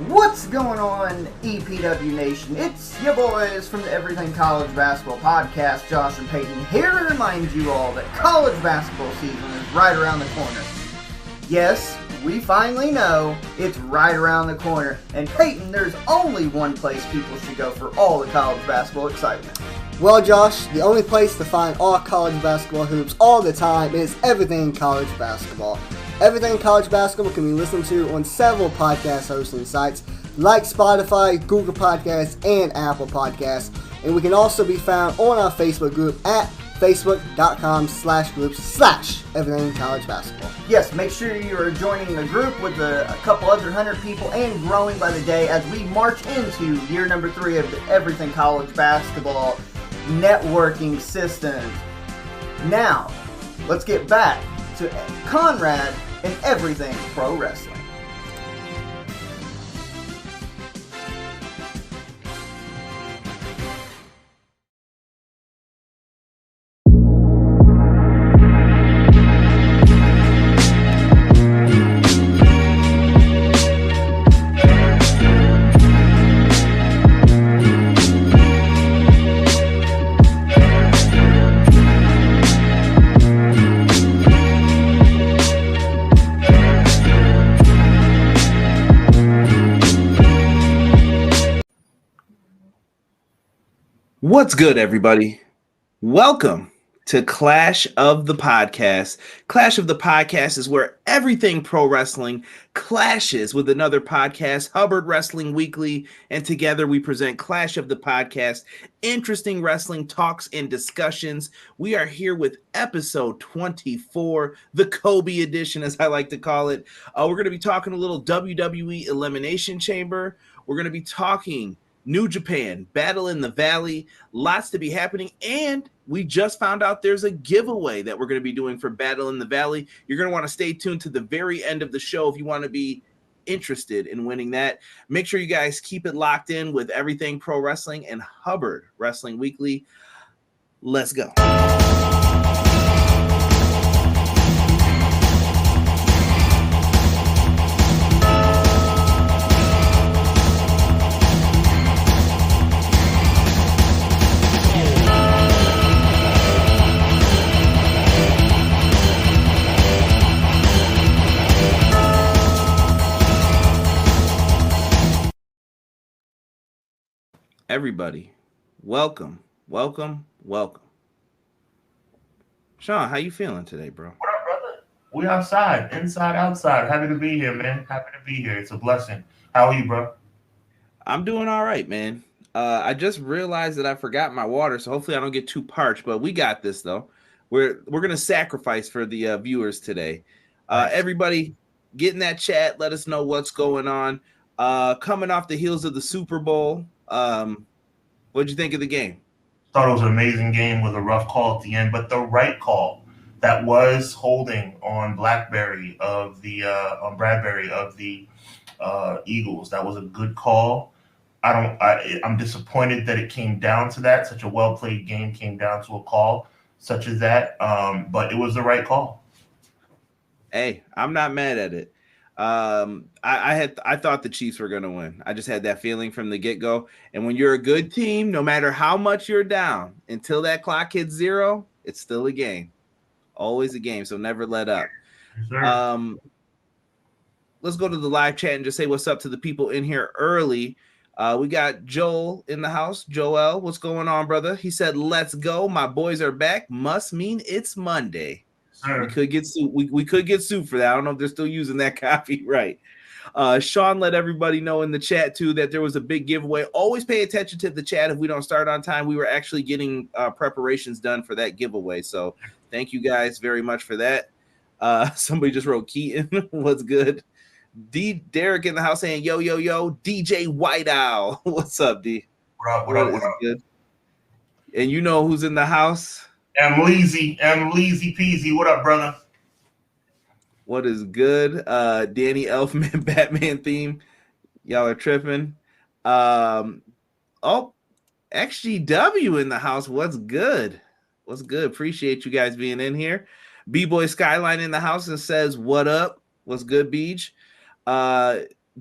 What's going on, EPW Nation? It's your boys from the Everything College Basketball Podcast, Josh and Peyton, here to remind you all that college basketball season is right around the corner. Yes, we finally know it's right around the corner, and Peyton, there's only one place people should go for all the college basketball excitement. Well, Josh, the only place to find all college basketball hoops all the time is Everything College Basketball. Everything College Basketball can be listened to on several podcast hosting sites like Spotify, Google Podcasts, and Apple Podcasts. And we can also be found on our Facebook group at facebook.com/groups/Everything College Basketball. Yes, make sure you are joining the group with a couple other 100 people and growing by the day as we march into year number 3 of the Everything College Basketball networking system. Now, let's get back to Conrad and Everything Pro Wrestling. What's good, everybody? Welcome to Clash of the Podcast. Clash of the Podcast is where everything pro wrestling clashes with another podcast, Hubbard Wrestling Weekly, and together we present Clash of the Podcast, interesting wrestling talks and discussions. We are here with episode 24, the Kobe edition, as I like to call it. We're going to be talking a little WWE Elimination Chamber. We're going to be talking New Japan, Battle in the Valley, lots to be happening, and we just found out there's a giveaway that we're going to be doing for Battle in the Valley. You're going to want to stay tuned to the very end of the show if you want to be interested in winning that. Make sure you guys keep it locked in with Everything Pro Wrestling and Hubbard Wrestling Weekly. Let's go. Everybody, welcome. Sean, how you feeling today, bro? What up, brother? We outside, inside, outside. Happy to be here, man. Happy to be here. It's a blessing. How are you, bro? I'm doing all right, man. I just realized that I forgot my water, so hopefully I don't get too parched, but we got this, though. We're going to sacrifice for the viewers today. Nice. Everybody, get in that chat. Let us know what's going on. Coming off the heels of the Super Bowl, what'd you think of the game? Thought it was an amazing game with a rough call at the end, but the right call that was holding on Bradbury of the Eagles. That was a good call. I'm disappointed that it came down to that. Such a well-played game came down to a call such as that. But it was the right call. Hey, I'm not mad at it. I thought the Chiefs were going to win. I just had that feeling from the get-go. And when you're a good team, no matter how much you're down, until that clock hits 0, it's still a game. Always a game, so never let up. Sure. Let's go to the live chat and just say what's up to the people in here early. We got Joel in the house. Joel, what's going on, brother? He said, let's go. My boys are back. Must mean it's Monday. Sure. We could get sued. We could get sued for that. I don't know if they're still using that copyright. Sean let everybody know in the chat too that there was a big giveaway. Always pay attention to the chat if we don't start on time. We were actually getting preparations done for that giveaway. So thank you guys very much for that. Somebody just wrote Keaton. What's good? Derek in the house saying yo DJ White Owl. What's up, D? What up? Good. And you know who's in the house? I'm Leezy Peasy. What up, brother? What is good? Danny Elfman Batman theme. Y'all are tripping. XGW in the house. What's good? Appreciate you guys being in here. B-Boy Skyline in the house and says, what up? What's good, Beach?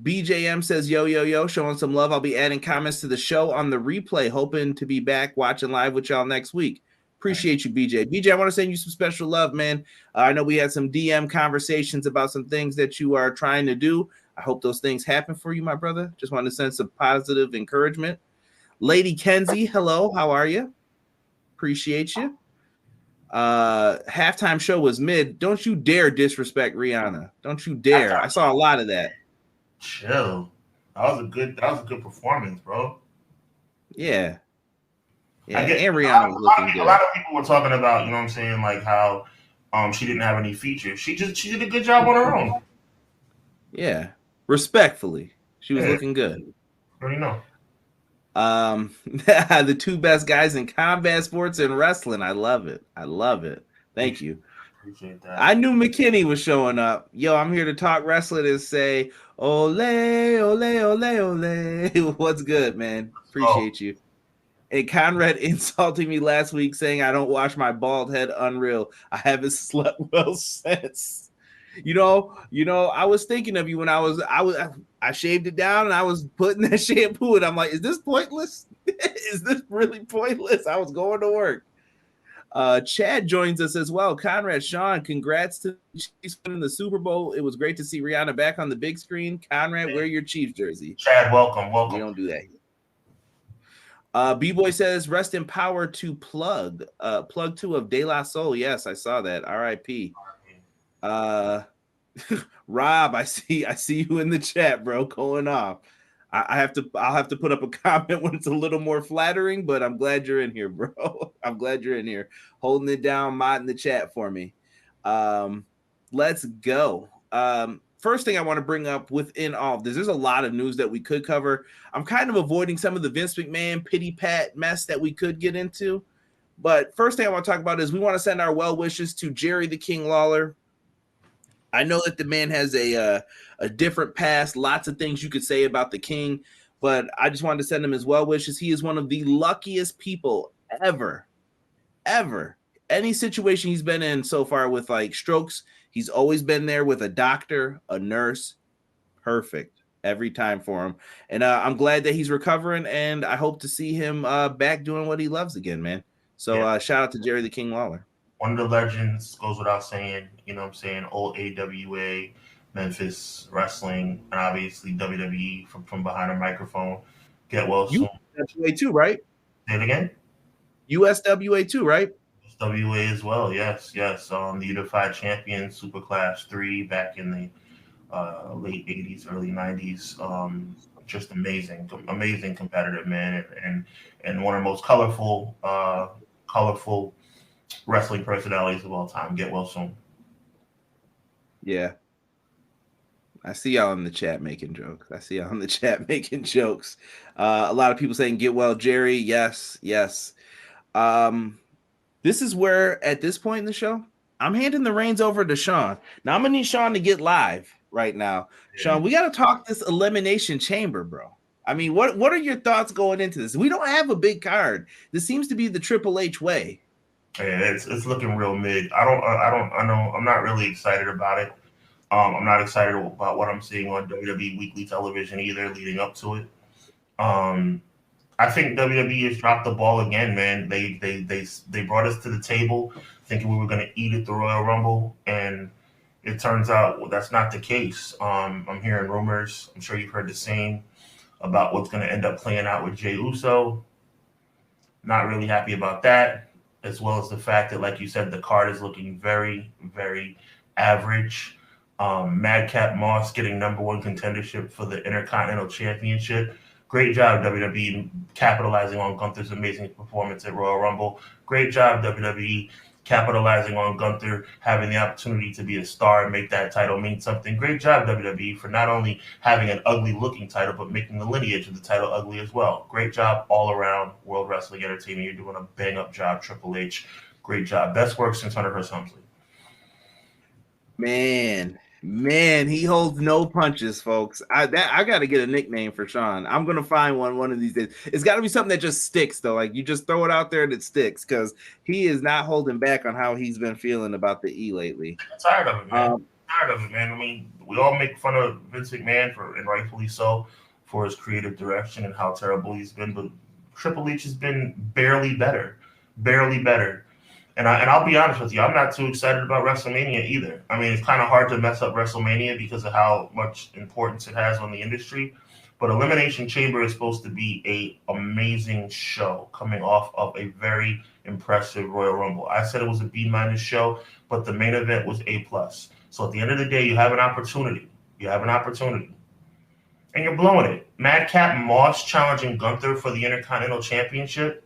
BJM says, yo, showing some love. I'll be adding comments to the show on the replay, hoping to be back watching live with y'all next week. Appreciate you, BJ. BJ, I want to send you some special love, man. I know we had some DM conversations about some things that you are trying to do. I hope those things happen for you, my brother. Just want to send some positive encouragement. Lady Kenzie, hello. How are you? Appreciate you. Halftime show was mid. Don't you dare disrespect Rihanna. Don't you dare. I saw a lot of that. Chill. That was a good performance, bro. Yeah. Yeah, and Rihanna was looking good. A lot of people were talking about, you know what I'm saying, like how she didn't have any features. She did a good job on her own. Yeah. Respectfully. She was looking good. What do you know? The two best guys in combat sports and wrestling. I love it. Thank you. Appreciate that. I knew McKinney was showing up. Yo, I'm here to talk wrestling and say, ole, ole, ole, ole. What's good, man? Appreciate you. And Conrad insulting me last week saying I don't wash my bald head. Unreal. I haven't slept well since. You know, I was thinking of you when I shaved it down and I was putting that shampoo and I'm like, is this pointless? Is this really pointless? I was going to work. Chad joins us as well. Conrad, Sean, congrats to the Chiefs winning the Super Bowl. It was great to see Rihanna back on the big screen. Conrad, wear your Chiefs jersey. Chad, welcome. We don't do that here. B-Boy says, rest in power to Plug. Plug 2 of De La Soul. Yes, I saw that. R.I.P. Rob, I see you in the chat, bro, going off. I'll have to put up a comment when it's a little more flattering, but I'm glad you're in here, bro. I'm glad you're in here. Holding it down, mod in the chat for me. Let's go. First thing I want to bring up within all of this, there's a lot of news that we could cover. I'm kind of avoiding some of the Vince McMahon pity pat mess that we could get into. But first thing I want to talk about is we want to send our well wishes to Jerry the King Lawler. I know that the man has a different past, lots of things you could say about the King, but I just wanted to send him his well wishes. He is one of the luckiest people ever. Any situation he's been in so far with like strokes, he's always been there with a doctor, a nurse. Perfect every time for him. And I'm glad that he's recovering, and I hope to see him back doing what he loves again, man. So shout out to Jerry the King Lawler. One of the legends, goes without saying, you know what I'm saying, old AWA, Memphis Wrestling, and obviously WWE from behind a microphone. Get well soon. USWA too, right? Say it again? USWA too, right? USWA as well, yes. The Unified Champion, Super Class 3 back in the late 80s, early 90s. Just amazing competitive, man, and one of the most colorful wrestling personalities of all time. Get well soon. Yeah. I see y'all in the chat making jokes. A lot of people saying get well, Jerry. Yes. This is where, at this point in the show, I'm handing the reins over to Sean. Now, I'm going to need Sean to get live right now. Yeah. Sean, we got to talk this Elimination Chamber, bro. I mean, what are your thoughts going into this? We don't have a big card. This seems to be the Triple H way. Yeah, it's looking real mid. I know I'm not really excited about it. I'm not excited about what I'm seeing on WWE Weekly Television either, leading up to it. I think WWE has dropped the ball again, man. They brought us to the table thinking we were going to eat at the Royal Rumble, and it turns out that's not the case. I'm hearing rumors. I'm sure you've heard the same about what's going to end up playing out with Jey Uso. Not really happy about that, as well as the fact that, like you said, the card is looking very, very average. Madcap Moss getting #1 contendership for the Intercontinental Championship. Great job, WWE, capitalizing on Gunther's amazing performance at Royal Rumble. Great job, WWE, capitalizing on Gunther having the opportunity to be a star and make that title mean something. Great job, WWE, for not only having an ugly-looking title, but making the lineage of the title ugly as well. Great job all around, World Wrestling Entertainment. You're doing a bang-up job, Triple H. Great job. Best work since Hunter Hearst Helmsley. Man, he holds no punches, folks. I got to get a nickname for Sean. I'm going to find one of these days. It's got to be something that just sticks, though. Like, you just throw it out there and it sticks, because he is not holding back on how he's been feeling about the E lately. I'm tired of it, man. tired of it, man. I mean, we all make fun of Vince McMahon and rightfully so, for his creative direction and how terrible he's been. But Triple H has been barely better, barely better. And I'll be honest with you, I'm not too excited about WrestleMania either. I mean, it's kind of hard to mess up WrestleMania because of how much importance it has on the industry. But Elimination Chamber is supposed to be a amazing show coming off of a very impressive Royal Rumble. I said it was a B- show, but the main event was A+. So at the end of the day, you have an opportunity. You have an opportunity. And you're blowing it. Madcap Moss challenging Gunther for the Intercontinental Championship.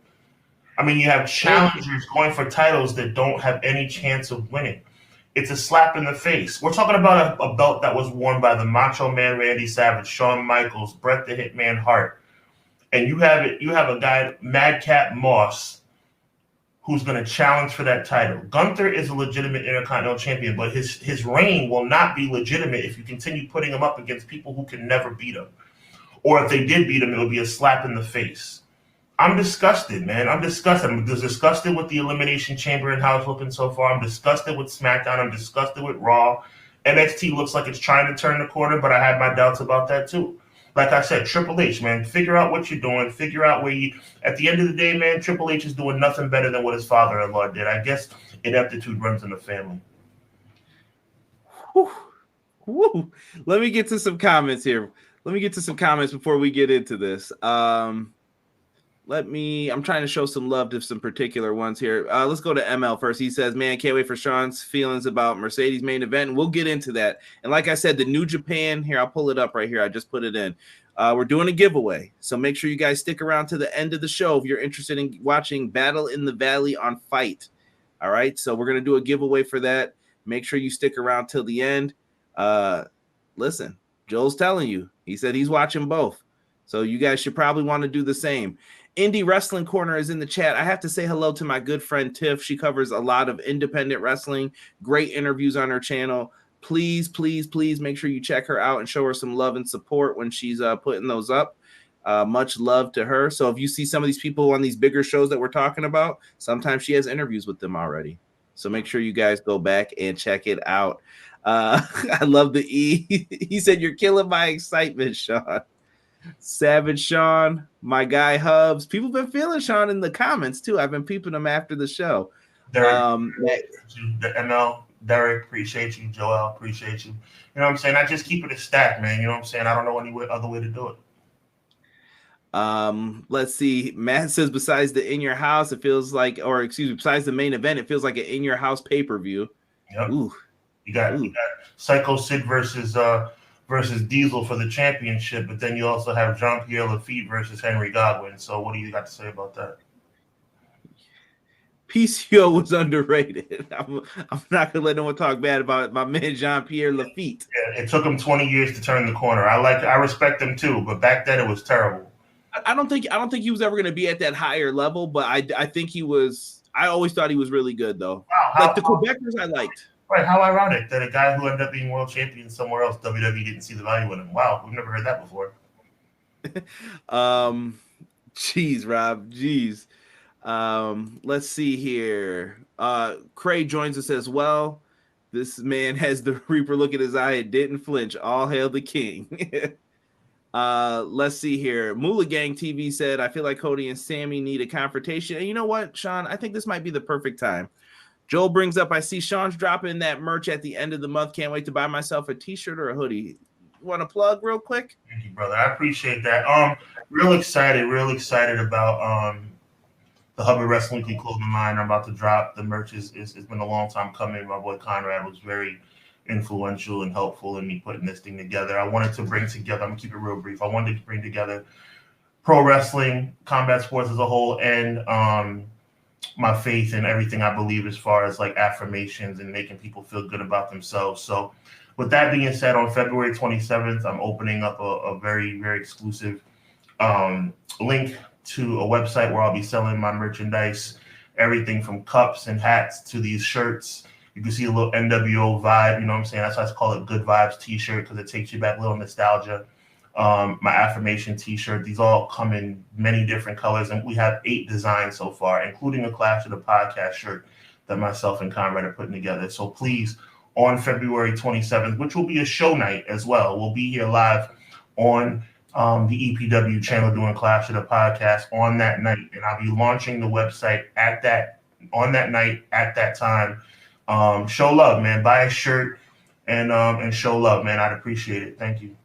I mean, you have challengers going for titles that don't have any chance of winning. It's a slap in the face. We're talking about a belt that was worn by the Macho Man Randy Savage, Shawn Michaels, Bret the Hitman Hart. And you have a guy, Madcap Moss, who's going to challenge for that title. Gunther is a legitimate Intercontinental Champion, but his reign will not be legitimate if you continue putting him up against people who can never beat him. Or if they did beat him, it would be a slap in the face. I'm disgusted, man. I'm disgusted. I'm disgusted with the Elimination Chamber and how it's looking so far. I'm disgusted with SmackDown. I'm disgusted with Raw. NXT looks like it's trying to turn the corner, but I had my doubts about that too. Like I said, Triple H, man, figure out what you're doing. Figure out where you. At the end of the day, man, Triple H is doing nothing better than what his father-in-law did. I guess ineptitude runs in the family. Whew. Woo. Let me get to some comments here. Let me get to some comments before we get into this. I'm trying to show some love to some particular ones here. Let's go to ML first. He says, man, can't wait for Sean's feelings about Mercedes main event. And we'll get into that. And like I said, the New Japan here, I'll pull it up right here. I just put it in. We're doing a giveaway. So make sure you guys stick around to the end of the show if you're interested in watching Battle in the Valley on Fight. All right. So we're going to do a giveaway for that. Make sure you stick around till the end. Listen, Joel's telling you, he said he's watching both. So you guys should probably want to do the same. Indie Wrestling Corner is in the chat. I have to say hello to my good friend Tiff. She covers a lot of independent wrestling, great interviews on her channel. Please, please, please make sure you check her out and show her some love and support when she's putting those up. Much love to her. So if you see some of these people on these bigger shows that we're talking about, sometimes she has interviews with them already. So make sure you guys go back and check it out. I love the E. He said, you're killing my excitement, Sean. Savage Sean, my guy Hubs. People have been feeling Sean in the comments too. I've been peeping them after the show. Derek, the ML, Derek, appreciate you. Joel, appreciate you. You know what I'm saying? I just keep it a stack, man. You know what I'm saying? I don't know any other way to do it. Let's see. Matt says, besides the In Your House, it feels like, or excuse me, besides the main event, it feels like an In Your House pay-per-view. Yep. Ooh. You got Psycho Sid versus Diesel for the championship, but then you also have Jean-Pierre Lafitte versus Henry Godwin. So what do you got to say about that? PCO was underrated. I'm not gonna let no one talk bad about my man Jean-Pierre Lafitte. Yeah, it took him 20 years to turn the corner. I respect him too, but back then it was terrible. I don't think he was ever gonna be at that higher level, but I think he was. I always thought he was really good though. Wow, the Quebecers I liked. Right, how ironic that a guy who ended up being world champion somewhere else, WWE didn't see the value in him. Wow, we've never heard that before. Jeez, Rob, jeez. Let's see here. Craig joins us as well. This man has the Reaper look at his eye and didn't flinch. All hail the king. Let's see here. Moolah Gang TV said, I feel like Cody and Sammy need a confrontation. And you know what, Sean? I think this might be the perfect time. Joel brings up, I see Sean's dropping that merch at the end of the month. Can't wait to buy myself a t-shirt or a hoodie. You want to plug real quick? Thank you, brother. I appreciate that. Real excited about the Hubbard Wrestling Weekly clothing line. I'm about to drop. The merch it's been a long time coming. My boy Conrad was very influential and helpful in me putting this thing together. I wanted to bring together, I'm going to keep it real brief. I wanted to bring together pro wrestling, combat sports as a whole, and my faith and everything I believe as far as like affirmations and making people feel good about themselves. So with that being said, on February 27th, I'm opening up a very, very exclusive link to a website where I'll be selling my merchandise, everything from cups and hats to these shirts. You can see a little NWO vibe, you know what I'm saying? That's why I call it Good Vibes t-shirt, because it takes you back, a little nostalgia. My affirmation t-shirt, these all come in many different colors, and we have 8 designs so far, including a Clash of the Podcast shirt that myself and Conrad are putting together. So please on February 27th, which will be a show night as well. We'll be here live on the EPW channel doing Clash of the Podcast on that night, and I'll be launching the website on that night at that time. Show love, man. Buy a shirt and show love, man. I'd appreciate it. Thank you.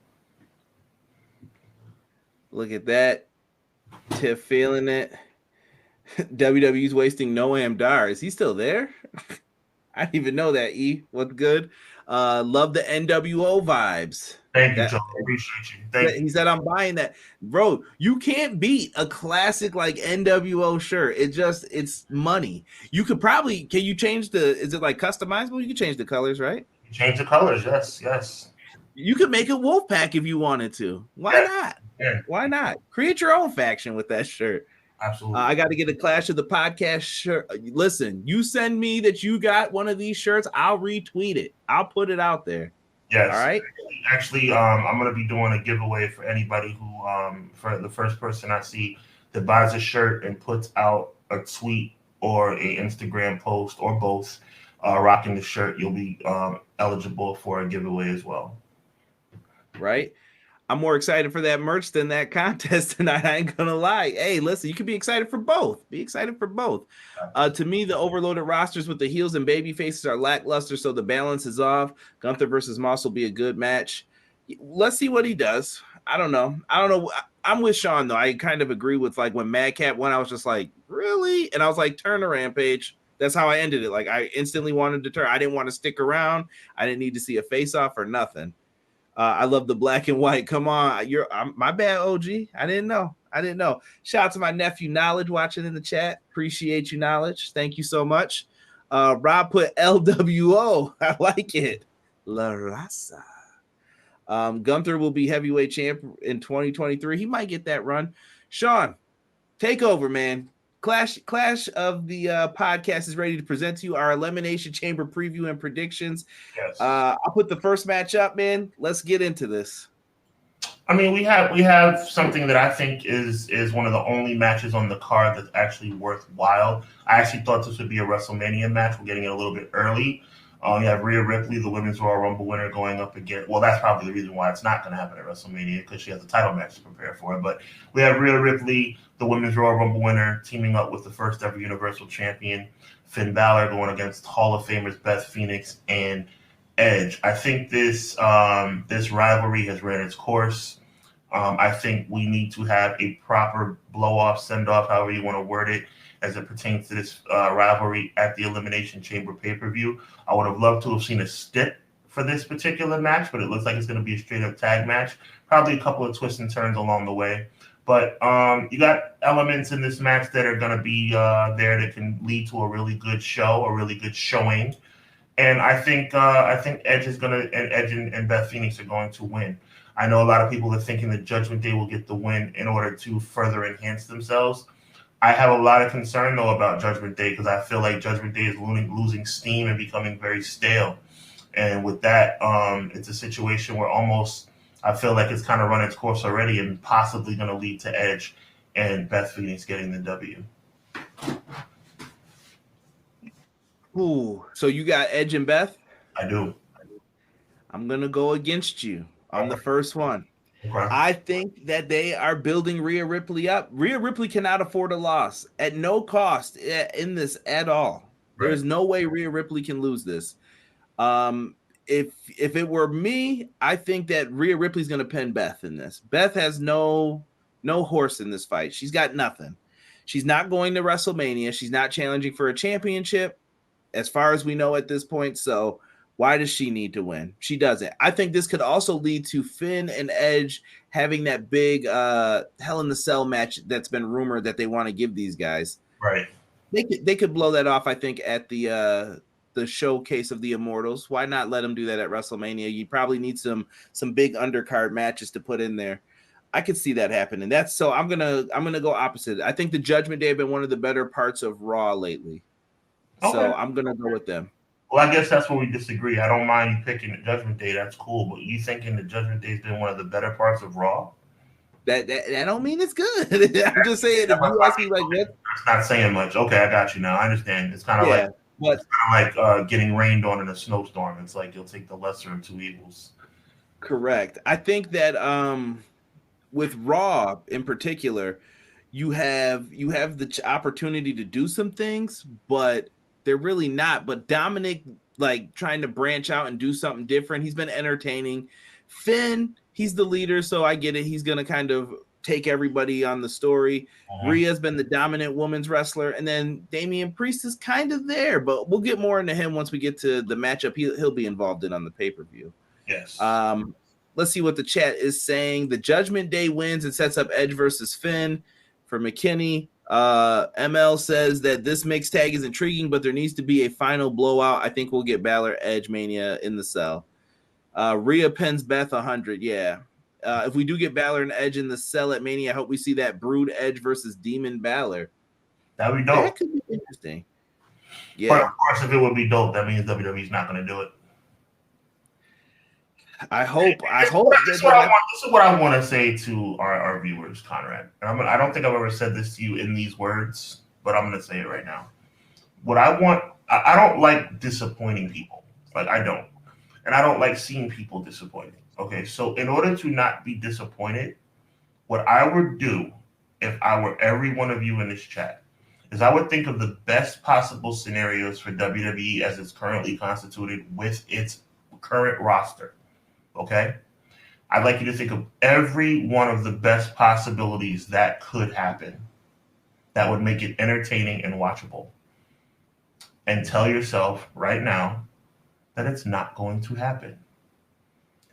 Look at that. Tiff feeling it. WWE's wasting Noam Dar. Is he still there? I didn't even know that. What's good? Love the NWO vibes. Thank you, Joe. Appreciate you. He said, I'm buying that. Bro, you can't beat a classic like NWO shirt. It's money. You could probably, can you change is it like customizable? You can change the colors, right? You change the colors, yes. You could make a Wolfpack if you wanted to. Why not? Yeah. Why not? Create your own faction with that shirt. Absolutely. I got to get a Clash of the Podcast shirt. Listen, you send me that you got one of these shirts, I'll retweet it. I'll put it out there. Yes. All right. Actually, I'm going to be doing a giveaway for anybody who, for the first person I see that buys a shirt and puts out a tweet or a Instagram post or both rocking the shirt, you'll be eligible for a giveaway as well. Right. I'm more excited for that merch than that contest tonight. I ain't gonna lie. Hey, listen, you can be excited for both. Be excited for both. To me, the overloaded rosters with the heels and baby faces are lackluster, so the balance is off. Gunther versus Moss will be a good match. Let's see what he does. I don't know. I'm with Sean, though. I kind of agree with, like, when Madcap won, I was just like, really? And I was like, turn to Rampage. That's how I ended it. Like, I instantly wanted to turn. I didn't want to stick around. I didn't need to see a face-off or nothing. I love the black and white. Come on. My bad, OG. I didn't know. Shout out to my nephew, Knowledge, watching in the chat. Appreciate you, Knowledge. Thank you so much. Rob put LWO. I like it. La Raza. Gunther will be heavyweight champ in 2023. He might get that run. Sean, take over, man. Clash of the Podcast is ready to present to you our Elimination Chamber preview and predictions. Yes. I'll put the first match up, man. Let's get into this. I mean, we have something that I think is one of the only matches on the card that's actually worthwhile. I actually thought this would be a WrestleMania match. We're getting it a little bit early. You have Rhea Ripley, the Women's Royal Rumble winner, going up again. Well, that's probably the reason why it's not going to happen at WrestleMania, because she has a title match to prepare for. But we have Rhea Ripley, the Women's Royal Rumble winner, teaming up with the first ever Universal Champion, Finn Balor, going against Hall of Famers Beth Phoenix and Edge. I think this rivalry has ran its course. I think we need to have a proper blow-off, send-off, however you want to word it, as it pertains to this rivalry at the Elimination Chamber pay-per-view. I would have loved to have seen a stip for this particular match, but it looks like it's going to be a straight-up tag match. Probably a couple of twists and turns along the way. But you got elements in this match that are going to be there that can lead to a really good show, a really good showing. And I think Edge is going to, and Edge and Beth Phoenix are going to win. I know a lot of people are thinking that Judgment Day will get the win in order to further enhance themselves. I have a lot of concern, though, about Judgment Day, because I feel like Judgment Day is losing steam and becoming very stale. And with that, it's a situation where almost I feel like it's kind of run its course already and possibly going to lead to Edge and Beth Phoenix getting the W. Ooh, so you got Edge and Beth? I do. I'm going to go against you on the first one. Okay. I think that they are building Rhea Ripley up. Rhea Ripley cannot afford a loss at no cost in this at all. Right. There's no way Rhea Ripley can lose this. If it were me, I think that Rhea Ripley's going to pin Beth in this. Beth has no horse in this fight. She's got nothing. She's not going to WrestleMania. She's not challenging for a championship, as far as we know at this point. So why does she need to win? She doesn't. I think this could also lead to Finn and Edge having that big Hell in the Cell match that's been rumored that they want to give these guys. Right. They could blow that off, I think, at the showcase of the Immortals. Why not let them do that at WrestleMania? You probably need some big undercard matches to put in there. I could see that happening. So I'm gonna go opposite. I think the Judgment Day have been one of the better parts of Raw lately. Okay. So I'm gonna go with them. Well, I guess that's where we disagree. I don't mind you picking the Judgment Day. That's cool. But you thinking the Judgment Day has been one of the better parts of Raw? That don't mean it's good. I'm just saying, if you ask me like that, it's not saying much. Okay, I got you now. I understand. It's kind of like But It's kind of like getting rained on in a snowstorm. It's like you'll take the lesser of two evils. correct. I think that with Raw in particular, you have the opportunity to do some things, but they're really not. But Dominic, like, trying to branch out and do something different. He's been entertaining. Finn, he's the leader, so I get it. He's gonna kind of take everybody on the story. Rhea's been the dominant women's wrestler, and then Damian Priest is kind of there, but we'll get more into him once we get to the matchup he'll be involved in on the pay-per-view. Yes. Let's see what the chat is saying. The Judgment Day wins and sets up Edge versus Finn for McKinney. ML says that this mixed tag is intriguing, but there needs to be a final blowout. I think we'll get Balor Edge Mania in the cell. Rhea pins Beth 100. Yeah. If we do get Balor and Edge in the cell at Mania, I hope we see that Brood Edge versus Demon Balor. That would be dope. That could be interesting. Yeah. But of course, if it would be dope, that means WWE's not going to do it. I hope. This is what I want to say to our viewers, Conrad. And I don't think I've ever said this to you in these words, but I'm going to say it right now. What I want, I don't like disappointing people. Like, I don't. And I don't like seeing people disappointed. Okay, so in order to not be disappointed, what I would do if I were every one of you in this chat is I would think of the best possible scenarios for WWE as it's currently constituted with its current roster. Okay? I'd like you to think of every one of the best possibilities that could happen that would make it entertaining and watchable. And tell yourself right now that it's not going to happen.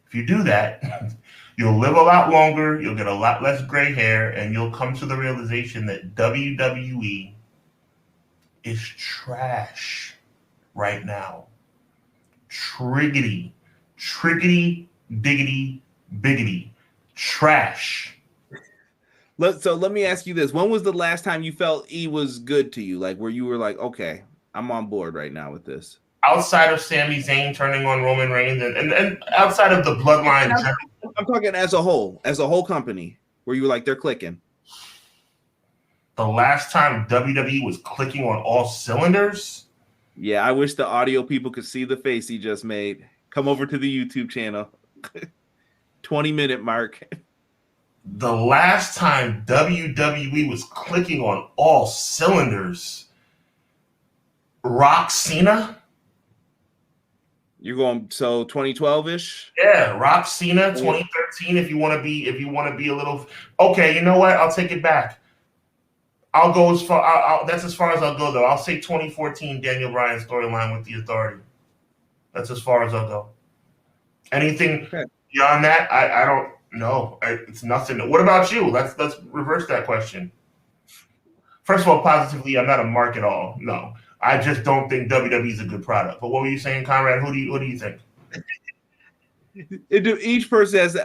If you do that, you'll live a lot longer, you'll get a lot less gray hair, and you'll come to the realization that WWE is trash right now. Triggity, diggity, biggity, trash. So let me ask you this. When was the last time you felt E was good to you? Like, where you were like, okay, I'm on board right now with this? Outside of Sami Zayn turning on Roman Reigns and outside of the bloodline. I'm talking as a whole company, where you were like, they're clicking. The last time WWE was clicking on all cylinders? Yeah, I wish the audio people could see the face he just made. Come over to the YouTube channel. 20-minute mark. The last time WWE was clicking on all cylinders, Rock Cena? You're going 2012-ish? Yeah, Rock Cena 2013 if you want to be a little okay, you know what? I'll take it back. I'll go as far that's as far as I'll go though. I'll say 2014 Daniel Bryan storyline with the Authority. That's as far as I'll go. Anything beyond that, I don't know. It's nothing. What about you? Let's reverse that question. First of all, positively, I'm not a mark at all. No. I just don't think WWE is a good product. But what were you saying, Conrad? What do you think? Each person has.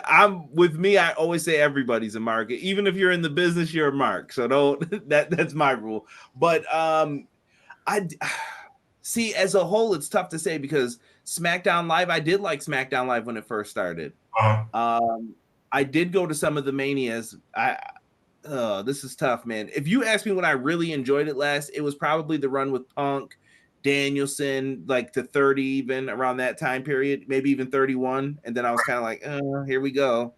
With me. I always say everybody's a mark. Even if you're in the business, you're a mark. So don't. That's my rule. But I see as a whole, it's tough to say because SmackDown Live. I did like SmackDown Live when it first started. I did go to some of the Manias. This is tough, man. If you ask me when I really enjoyed it last, it was probably the run with Punk, Danielson, like to 30, even around that time period, maybe even 31. And then I was kind of like, here we go.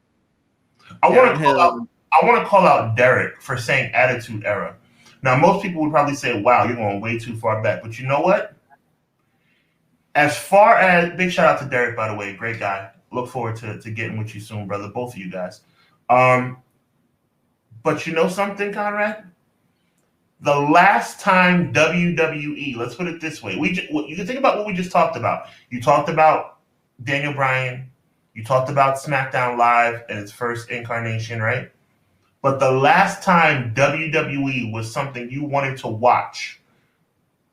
I want to call out Derek for saying Attitude Era. Now, most people would probably say, wow, you're going way too far back. But you know what? As far as big shout out to Derek, by the way, great guy. Look forward to getting with you soon, brother. Both of you guys. But you know something, Conrad? The last time WWE, let's put it this way, you can think about what we just talked about. You talked about Daniel Bryan. You talked about SmackDown Live in its first incarnation, right? But the last time WWE was something you wanted to watch,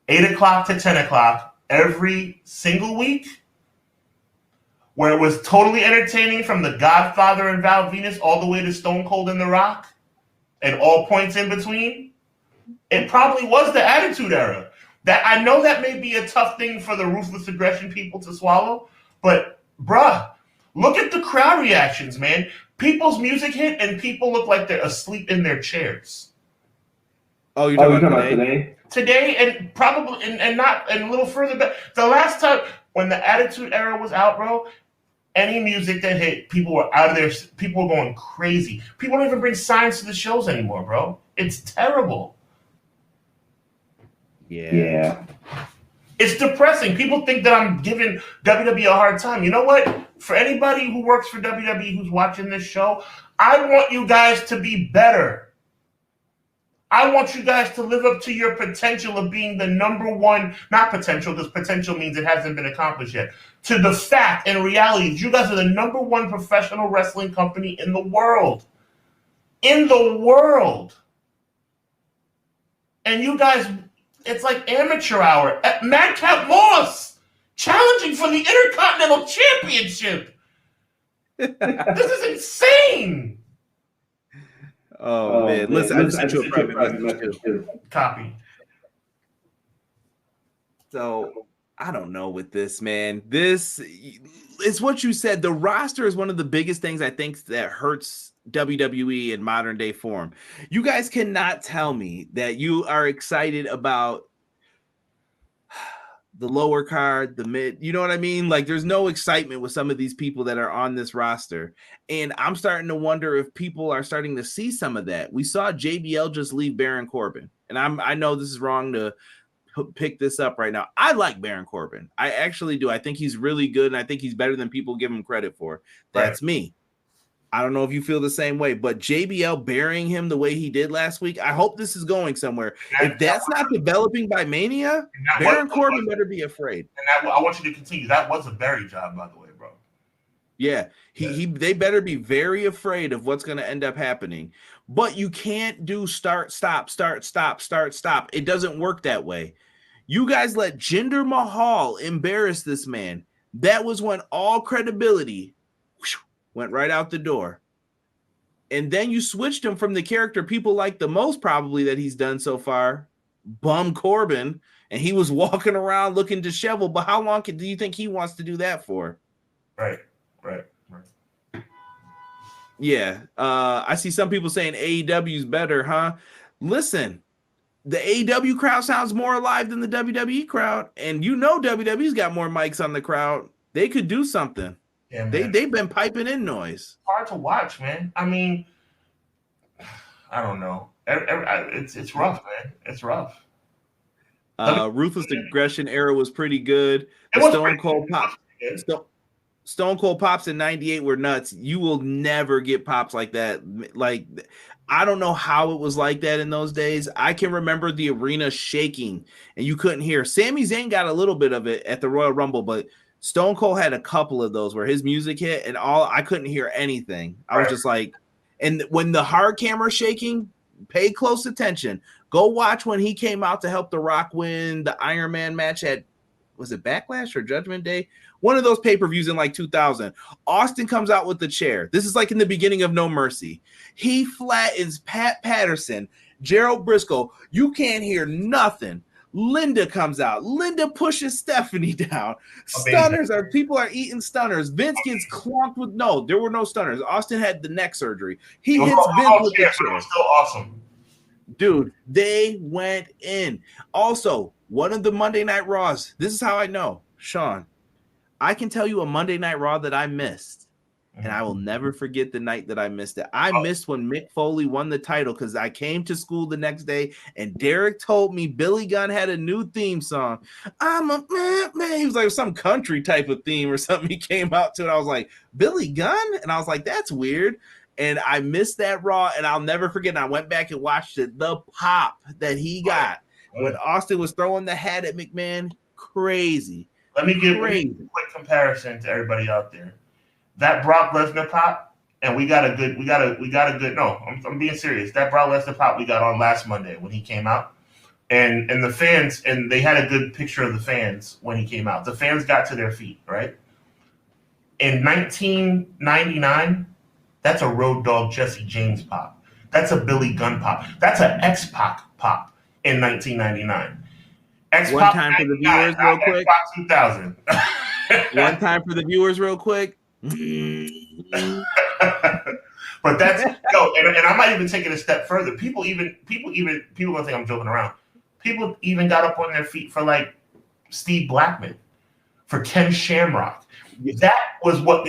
8 o'clock to 10 o'clock every single week, where it was totally entertaining from The Godfather and Val Venus all the way to Stone Cold and The Rock, and all points in between, it probably was the Attitude Era. That I know that may be a tough thing for the Ruthless Aggression people to swallow, but bruh, look at the crowd reactions, man. People's music hit and people look like they're asleep in their chairs. Oh, you're talking about today? today, and probably and not and a little further back. The last time when the Attitude Era was out, bro, any music that hit, people were out of there. People were going crazy. People don't even bring signs to the shows anymore, bro. It's terrible. Yeah. It's depressing. People think that I'm giving WWE a hard time. You know what? For anybody who works for WWE who's watching this show, I want you guys to be better. I want you guys to live up to your potential of being the number one, not potential, because potential means it hasn't been accomplished yet, to the fact and reality that you guys are the number one professional wrestling company in the world. In the world. And you guys, it's like amateur hour. Madcap Moss challenging for the Intercontinental Championship. This is insane. Oh man, listen, I just sent you a private message too. Copy. So I don't know with this, man. This is what you said. The roster is one of the biggest things I think that hurts WWE in modern day form. You guys cannot tell me that you are excited about the lower card, the mid, you know what I mean? Like there's no excitement with some of these people that are on this roster. And I'm starting to wonder if people are starting to see some of that. We saw JBL just leave Baron Corbin. And I know this is wrong to pick this up right now. I like Baron Corbin. I actually do. I think he's really good. And I think he's better than people give him credit for. That's me. I don't know if you feel the same way, but JBL burying him the way he did last week, I hope this is going somewhere. If that's not developing by Mania, Baron Corbin better be afraid. And I want you to continue. That was a Barry job, by the way, bro. Yeah, they better be very afraid of what's going to end up happening. But you can't do start, stop, start, stop, start, stop. It doesn't work that way. You guys let Jinder Mahal embarrass this man. That was when all credibility went right out the door. And then you switched him from the character people like the most probably that he's done so far, Bum Corbin, and he was walking around looking disheveled. But how long do you think he wants to do that for? Right. Yeah. I see some people saying AEW is better, huh? Listen, the AEW crowd sounds more alive than the WWE crowd. And you know WWE's got more mics on the crowd. They could do something. Yeah, they've been piping in noise. It's hard to watch, man. I mean, I don't know. It's rough, man. It's rough. Ruthless Aggression era was pretty good. Stone Cold Pops in 98 were nuts. You will never get pops like that. Like, I don't know how it was like that in those days. I can remember the arena shaking and you couldn't hear. Sami Zayn got a little bit of it at the Royal Rumble, but Stone Cold had a couple of those where his music hit and I couldn't hear anything. I was just like, and when the hard camera shaking, pay close attention. Go watch when he came out to help The Rock win the Iron Man match at, was it Backlash or Judgment Day? One of those pay-per-views in like 2000. Austin comes out with the chair. This is like in the beginning of No Mercy. He flattens Pat Patterson, Gerald Briscoe. You can't hear nothing. Linda comes out. Linda pushes Stephanie down. Stunners people are eating stunners. Vince gets clonked with there were no stunners. Austin had the neck surgery. He hits Vince with the chair. It was still awesome. Dude, they went in. Also, one of the Monday Night Raws. This is how I know, Sean. I can tell you a Monday Night Raw that I missed. And I will never forget the night that I missed it. I missed when Mick Foley won the title because I came to school the next day and Derek told me Billy Gunn had a new theme song. I'm a man. He was like some country type of theme or something he came out to. And I was like, Billy Gunn? And I was like, that's weird. And I missed that Raw and I'll never forget. And I went back and watched it. The pop that he got when Austin was throwing the hat at McMahon, crazy. Let me give a quick comparison to everybody out there. That Brock Lesnar pop, and we got a good. No, I'm being serious. That Brock Lesnar pop we got on last Monday when he came out, and the fans, and they had a good picture of the fans when he came out. The fans got to their feet, right? In 1999, that's a Road Dogg Jesse James pop. That's a Billy Gunn pop. That's an X-Pac pop in 1999. One time for the viewers, real quick. 2000. One time for the viewers, real quick. But that's and I might even take it a step further. People gonna think I'm joking around. People even got up on their feet for like Steve Blackman, for Ken Shamrock. That was what.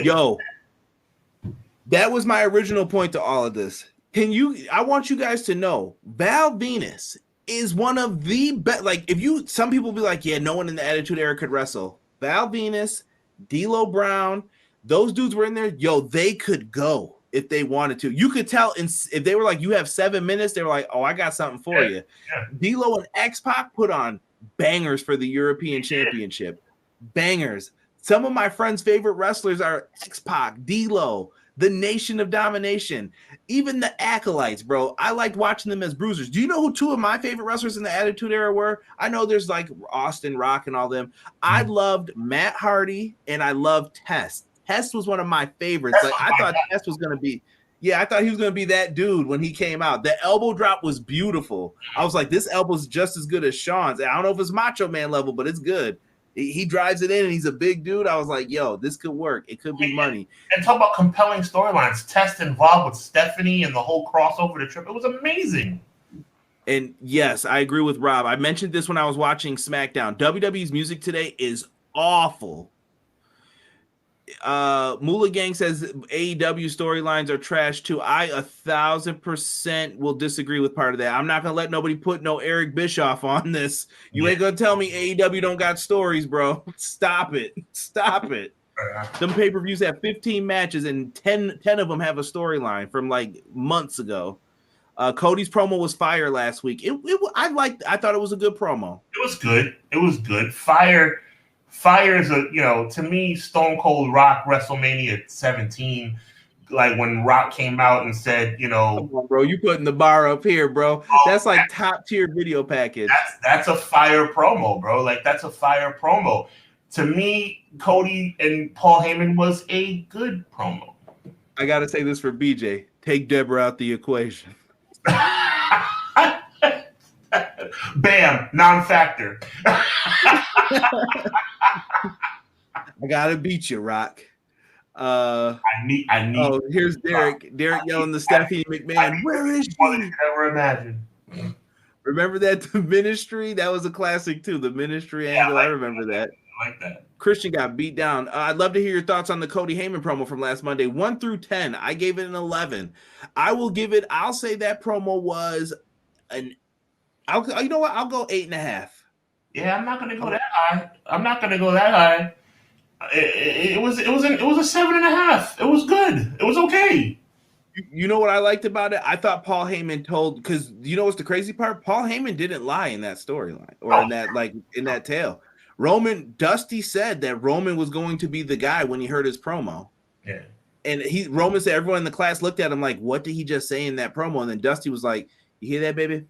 That was my original point to all of this. I want you guys to know, Val Venus is one of the best. Like, some people be like, yeah, no one in the Attitude Era could wrestle. Val Venus, D'Lo Brown, those dudes were in there. Yo, they could go if they wanted to. You could tell if they were like, you have 7 minutes, they were like, oh, I got something for you. Yeah. D'Lo and X-Pac put on bangers for the European Championship. Bangers. Some of my friends' favorite wrestlers are X-Pac, D'Lo, the Nation of Domination, even the Acolytes, bro. I liked watching them as bruisers. Do you know who 2 of my favorite wrestlers in the Attitude Era were? I know there's like Austin Rock and all them. I loved Matt Hardy and I loved Test. Test was one of my favorites. Like, I thought Test was going to be, I thought he was going to be that dude when he came out. The elbow drop was beautiful. I was like, this elbow's just as good as Sean's. I don't know if it's Macho Man level, but it's good. He drives it in and he's a big dude. I was like, yo, this could work. It could be money. And talk about compelling storylines. Test involved with Stephanie and the whole crossover to Trip. It was amazing. And yes, I agree with Rob. I mentioned this when I was watching SmackDown. WWE's music today is awful. Moolah Gang says AEW storylines are trash too. I 1,000% will disagree with part of that. I'm not gonna let nobody put no Eric Bischoff on this. You ain't gonna tell me AEW don't got stories, bro. Stop it. Them pay-per-views have 15 matches and 10 of them have a storyline from like months ago. Cody's promo was fire last week. I thought it was a good promo. It was good. Fire is to me, Stone Cold Rock WrestleMania 17, like when Rock came out and said, come on, bro, you putting the bar up here, bro. That's like top tier video package. That's a fire promo, bro. Like, that's a fire promo. To me, Cody and Paul Heyman was a good promo. I gotta say this for BJ. Take Deborah out the equation. Bam, non-factor. I gotta beat you, Rock. I need. Oh, here's Derek. Derek yelling to Stephanie McMahon. Where is she? Never imagine. Remember that the Ministry? That was a classic too. The Ministry angle. I remember that. I like that. Christian got beat down. I'd love to hear your thoughts on the Cody Heyman promo from last Monday. 1 through 10. I gave it an 11. I'll say that promo was you know what? I'll go 8.5. Yeah, I'm not gonna go that high. It was a 7.5. It was good. It was okay. You know what I liked about it? I thought Paul Heyman because you know what's the crazy part? Paul Heyman didn't lie in that storyline or in that tale. Dusty said that Roman was going to be the guy when he heard his promo. Yeah. And Roman said everyone in the class looked at him like, what did he just say in that promo? And then Dusty was like, you hear that, baby?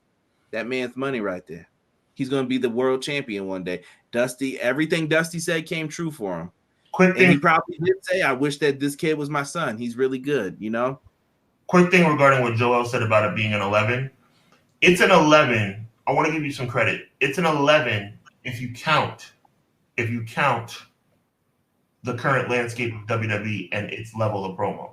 That man's money right there. He's going to be the world champion one day. Everything Dusty said came true for him. And he probably did say, I wish that this kid was my son. He's really good, Quick thing regarding what Joel said about it being an 11. It's an 11. I want to give you some credit. It's an 11 if you count the current landscape of WWE and its level of promo.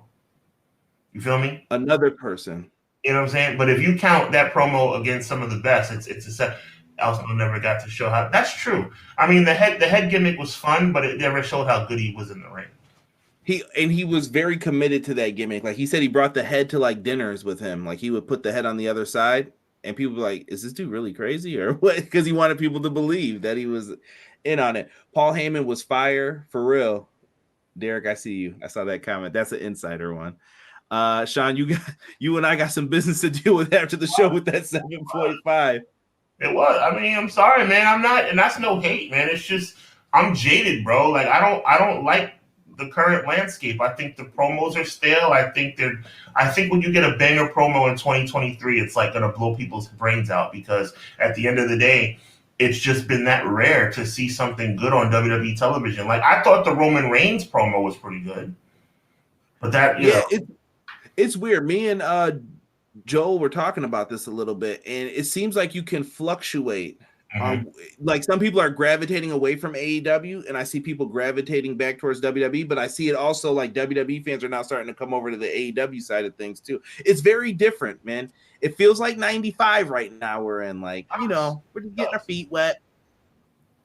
You feel me? Another person. You know what I'm saying? But if you count that promo against some of the best, it's a set. Also never got to show how. That's true. I mean, the head gimmick was fun, but it never showed how good he was in the ring. He was very committed to that gimmick. Like, he said he brought the head to like dinners with him. Like, he would put the head on the other side, and people were like, "Is this dude really crazy or what?" Because he wanted people to believe that he was in on it. Paul Heyman was fire for real. Derek, I see you. I saw that comment. That's an insider one. Sean, you and I got some business to deal with after the show with that 7.5. It was. I mean, I'm sorry, man. I'm not, and that's no hate, man. It's just I'm jaded, bro. Like, I don't like the current landscape. I think the promos are stale. I think when you get a banger promo in 2023, it's like gonna blow people's brains out, because at the end of the day, it's just been that rare to see something good on WWE television. Like, I thought the Roman Reigns promo was pretty good, but that it's weird. Me and Joel were talking about this a little bit, and it seems like you can fluctuate Like some people are gravitating away from AEW, and I see people gravitating back towards WWE, but I see it also like WWE fans are now starting to come over to the AEW side of things too. It's very different, man. It feels like 95 right now. We're in we're just getting our feet wet,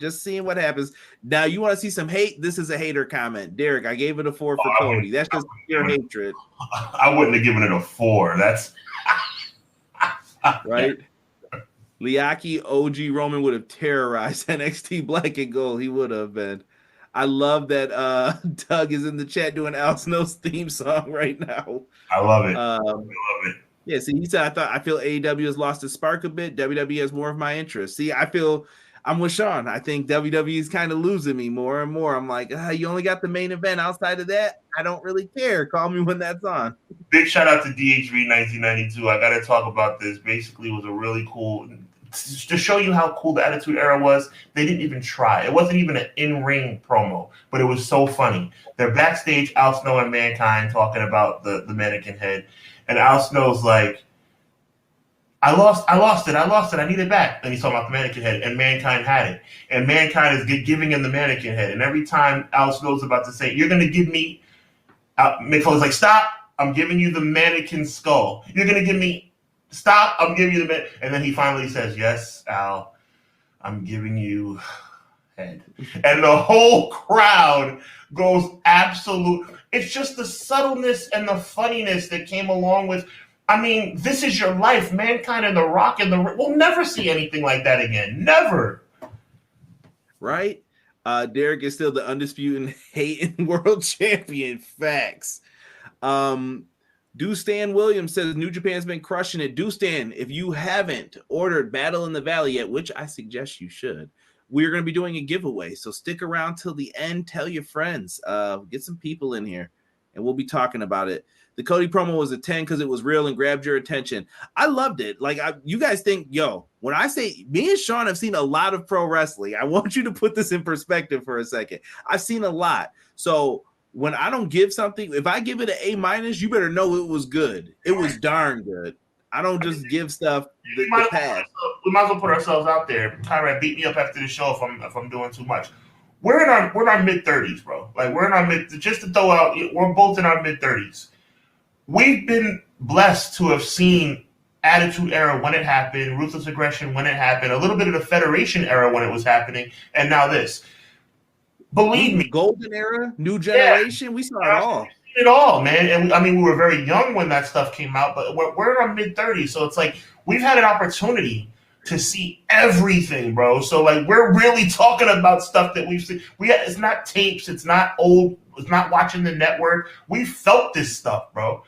just seeing what happens. Now you want to see some hate? This is a hater comment. Derek, I gave it a 4 for Cody. That's just pure hatred. I wouldn't have given it a 4. That's right. Liaki OG Roman would have terrorized NXT Black and Gold. He would have been. I love that Doug is in the chat doing Al Snow's theme song right now. I love it. I love it. Yeah, see, he said, I feel AEW has lost its spark a bit. WWE has more of my interest. See, I'm with Sean. I think WWE is kind of losing me more and more. I'm like, you only got the main event. Outside of that, I don't really care. Call me when that's on. Big shout out to DHV 1992. I got to talk about this. Basically, it was a really cool to show you how cool the Attitude Era was. They didn't even try. It wasn't even an in-ring promo, but it was so funny. They're backstage, Al Snow and Mankind talking about the mannequin head, and Al Snow's like, I lost it. I need it back. And he's talking about the mannequin head, and Mankind had it. And Mankind is giving him the mannequin head. And every time Al Snow's about to say, you're going to give me, Mick Foley's like, stop. I'm giving you the mannequin skull. You're going to give me, stop. I'm giving you the and then he finally says, yes, Al, I'm giving you head. And the whole crowd goes absolute. It's just the subtleness and the funniness that came along with, I mean, this is your life. Mankind and The Rock and we'll never see anything like that again. Never. Right? Derek is still the undisputed hating world champion. Facts. Dustan Williams says New Japan's been crushing it. Dustan, if you haven't ordered Battle in the Valley yet, which I suggest you should, we're going to be doing a giveaway. So stick around till the end. Tell your friends. Get some people in here, and we'll be talking about it. The Cody promo was a 10 because it was real and grabbed your attention. I loved it. Like, you guys think, when I say me and Sean have seen a lot of pro wrestling, I want you to put this in perspective for a second. I've seen a lot. So when I don't give something, if I give it an A-, you better know it was good. It was darn good. I don't just give stuff the pass. We might as well put ourselves out there. Conrad, beat me up after the show if I'm doing too much. We're in our mid-30s, bro. Like, we're in our just to throw out, we're both in our mid-30s. We've been blessed to have seen Attitude Era when it happened, Ruthless Aggression when it happened, a little bit of the Federation Era when it was happening, and now this. Believe me. Golden Era, New Generation, we saw it all. It all, man. And I mean, we were very young when that stuff came out, but we're in our mid-30s, so it's like we've had an opportunity to see everything, bro. So like we're really talking about stuff that we've seen. It's not tapes, it's not old, it's not watching the network. We felt this stuff, bro,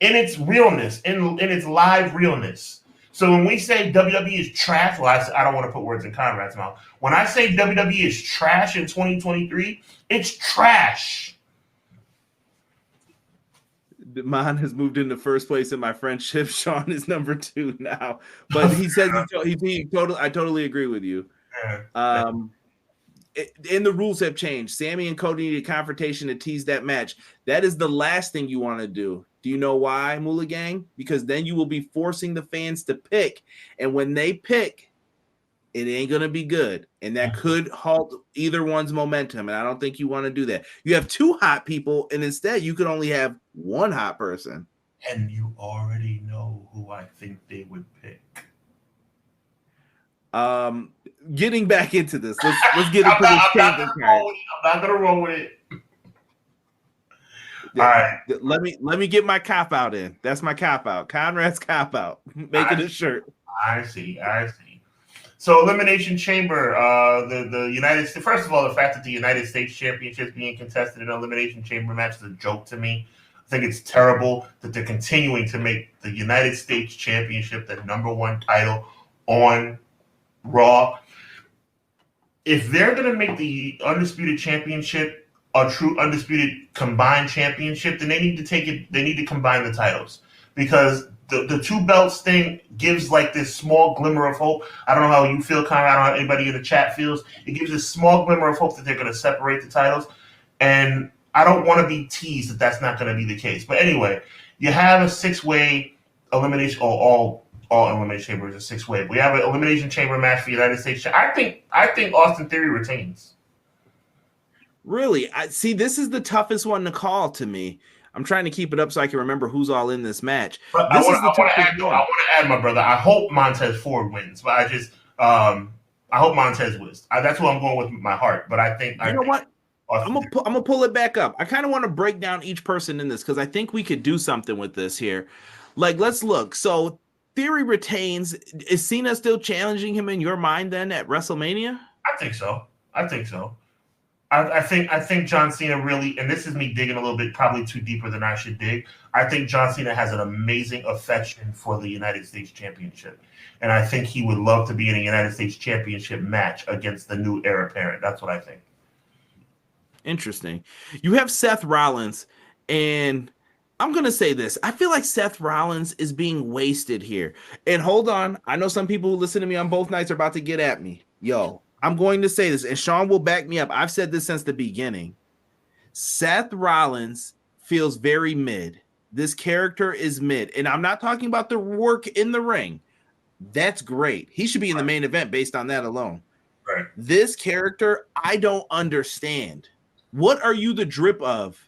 in its realness, in its live realness. So when we say WWE is trash, well, I don't want to put words in Conrad's mouth. When I say WWE is trash in 2023, it's trash. Mon has moved into first place in my friendship. Sean is number 2 now, but he says I totally agree with you. And the rules have changed. Sammy and Cody need a confrontation to tease that match. That is the last thing you want to do. Do you know why, Moolah Gang? Because then you will be forcing the fans to pick, and when they pick, it ain't going to be good. And that could halt either one's momentum. And I don't think you want to do that. You have 2 hot people, and instead you could only have 1 hot person. And you already know who I think they would pick. Getting back into this, let's get into this. I'm not going to roll with it. All right. Let me get my cop out in. That's my cop out. Conrad's cop out. Making a shirt. I see. So Elimination Chamber, the United States. First of all, the fact that the United States Championship is being contested in an Elimination Chamber match is a joke to me. I think it's terrible that they're continuing to make the United States Championship the #1 title on Raw. If they're going to make the Undisputed Championship a true Undisputed combined championship, then they need to take it. They need to combine the titles, because the 2 belts thing gives like this small glimmer of hope. I don't know how you feel, Conrad. I don't know how anybody in the chat feels. It gives a small glimmer of hope that they're going to separate the titles, and I don't want to be teased that that's not going to be the case. But anyway, you have a 6-way elimination, or all All Elimination Chamber is a 6-way. We have an Elimination Chamber match for the United States. I think Austin Theory retains. Really? I see. This is the toughest one to call to me. I'm trying to keep it up so I can remember who's all in this match. But I want to add, my brother. I hope Montez Ford wins, but I hope Montez wins. That's who I'm going with my heart. But I think what? I'm gonna pull it back up. I kind of want to break down each person in this because I think we could do something with this here. Like, let's look. So Theory retains. Is Cena still challenging him in your mind then at WrestleMania? I think so. I think John Cena really, and this is me digging a little bit, probably too deeper than I should dig. I think John Cena has an amazing affection for the United States Championship. And I think he would love to be in a United States Championship match against the new heir apparent. That's what I think. Interesting. You have Seth Rollins, and I'm going to say this. I feel like Seth Rollins is being wasted here. And hold on. I know some people who listen to me on both nights are about to get at me. Yo, I'm going to say this, and Sean will back me up. I've said this since the beginning. Seth Rollins feels very mid. This character is mid. And I'm not talking about the work in the ring. That's great. He should be in the main event based on that alone. Right. This character, I don't understand. What are you the drip of?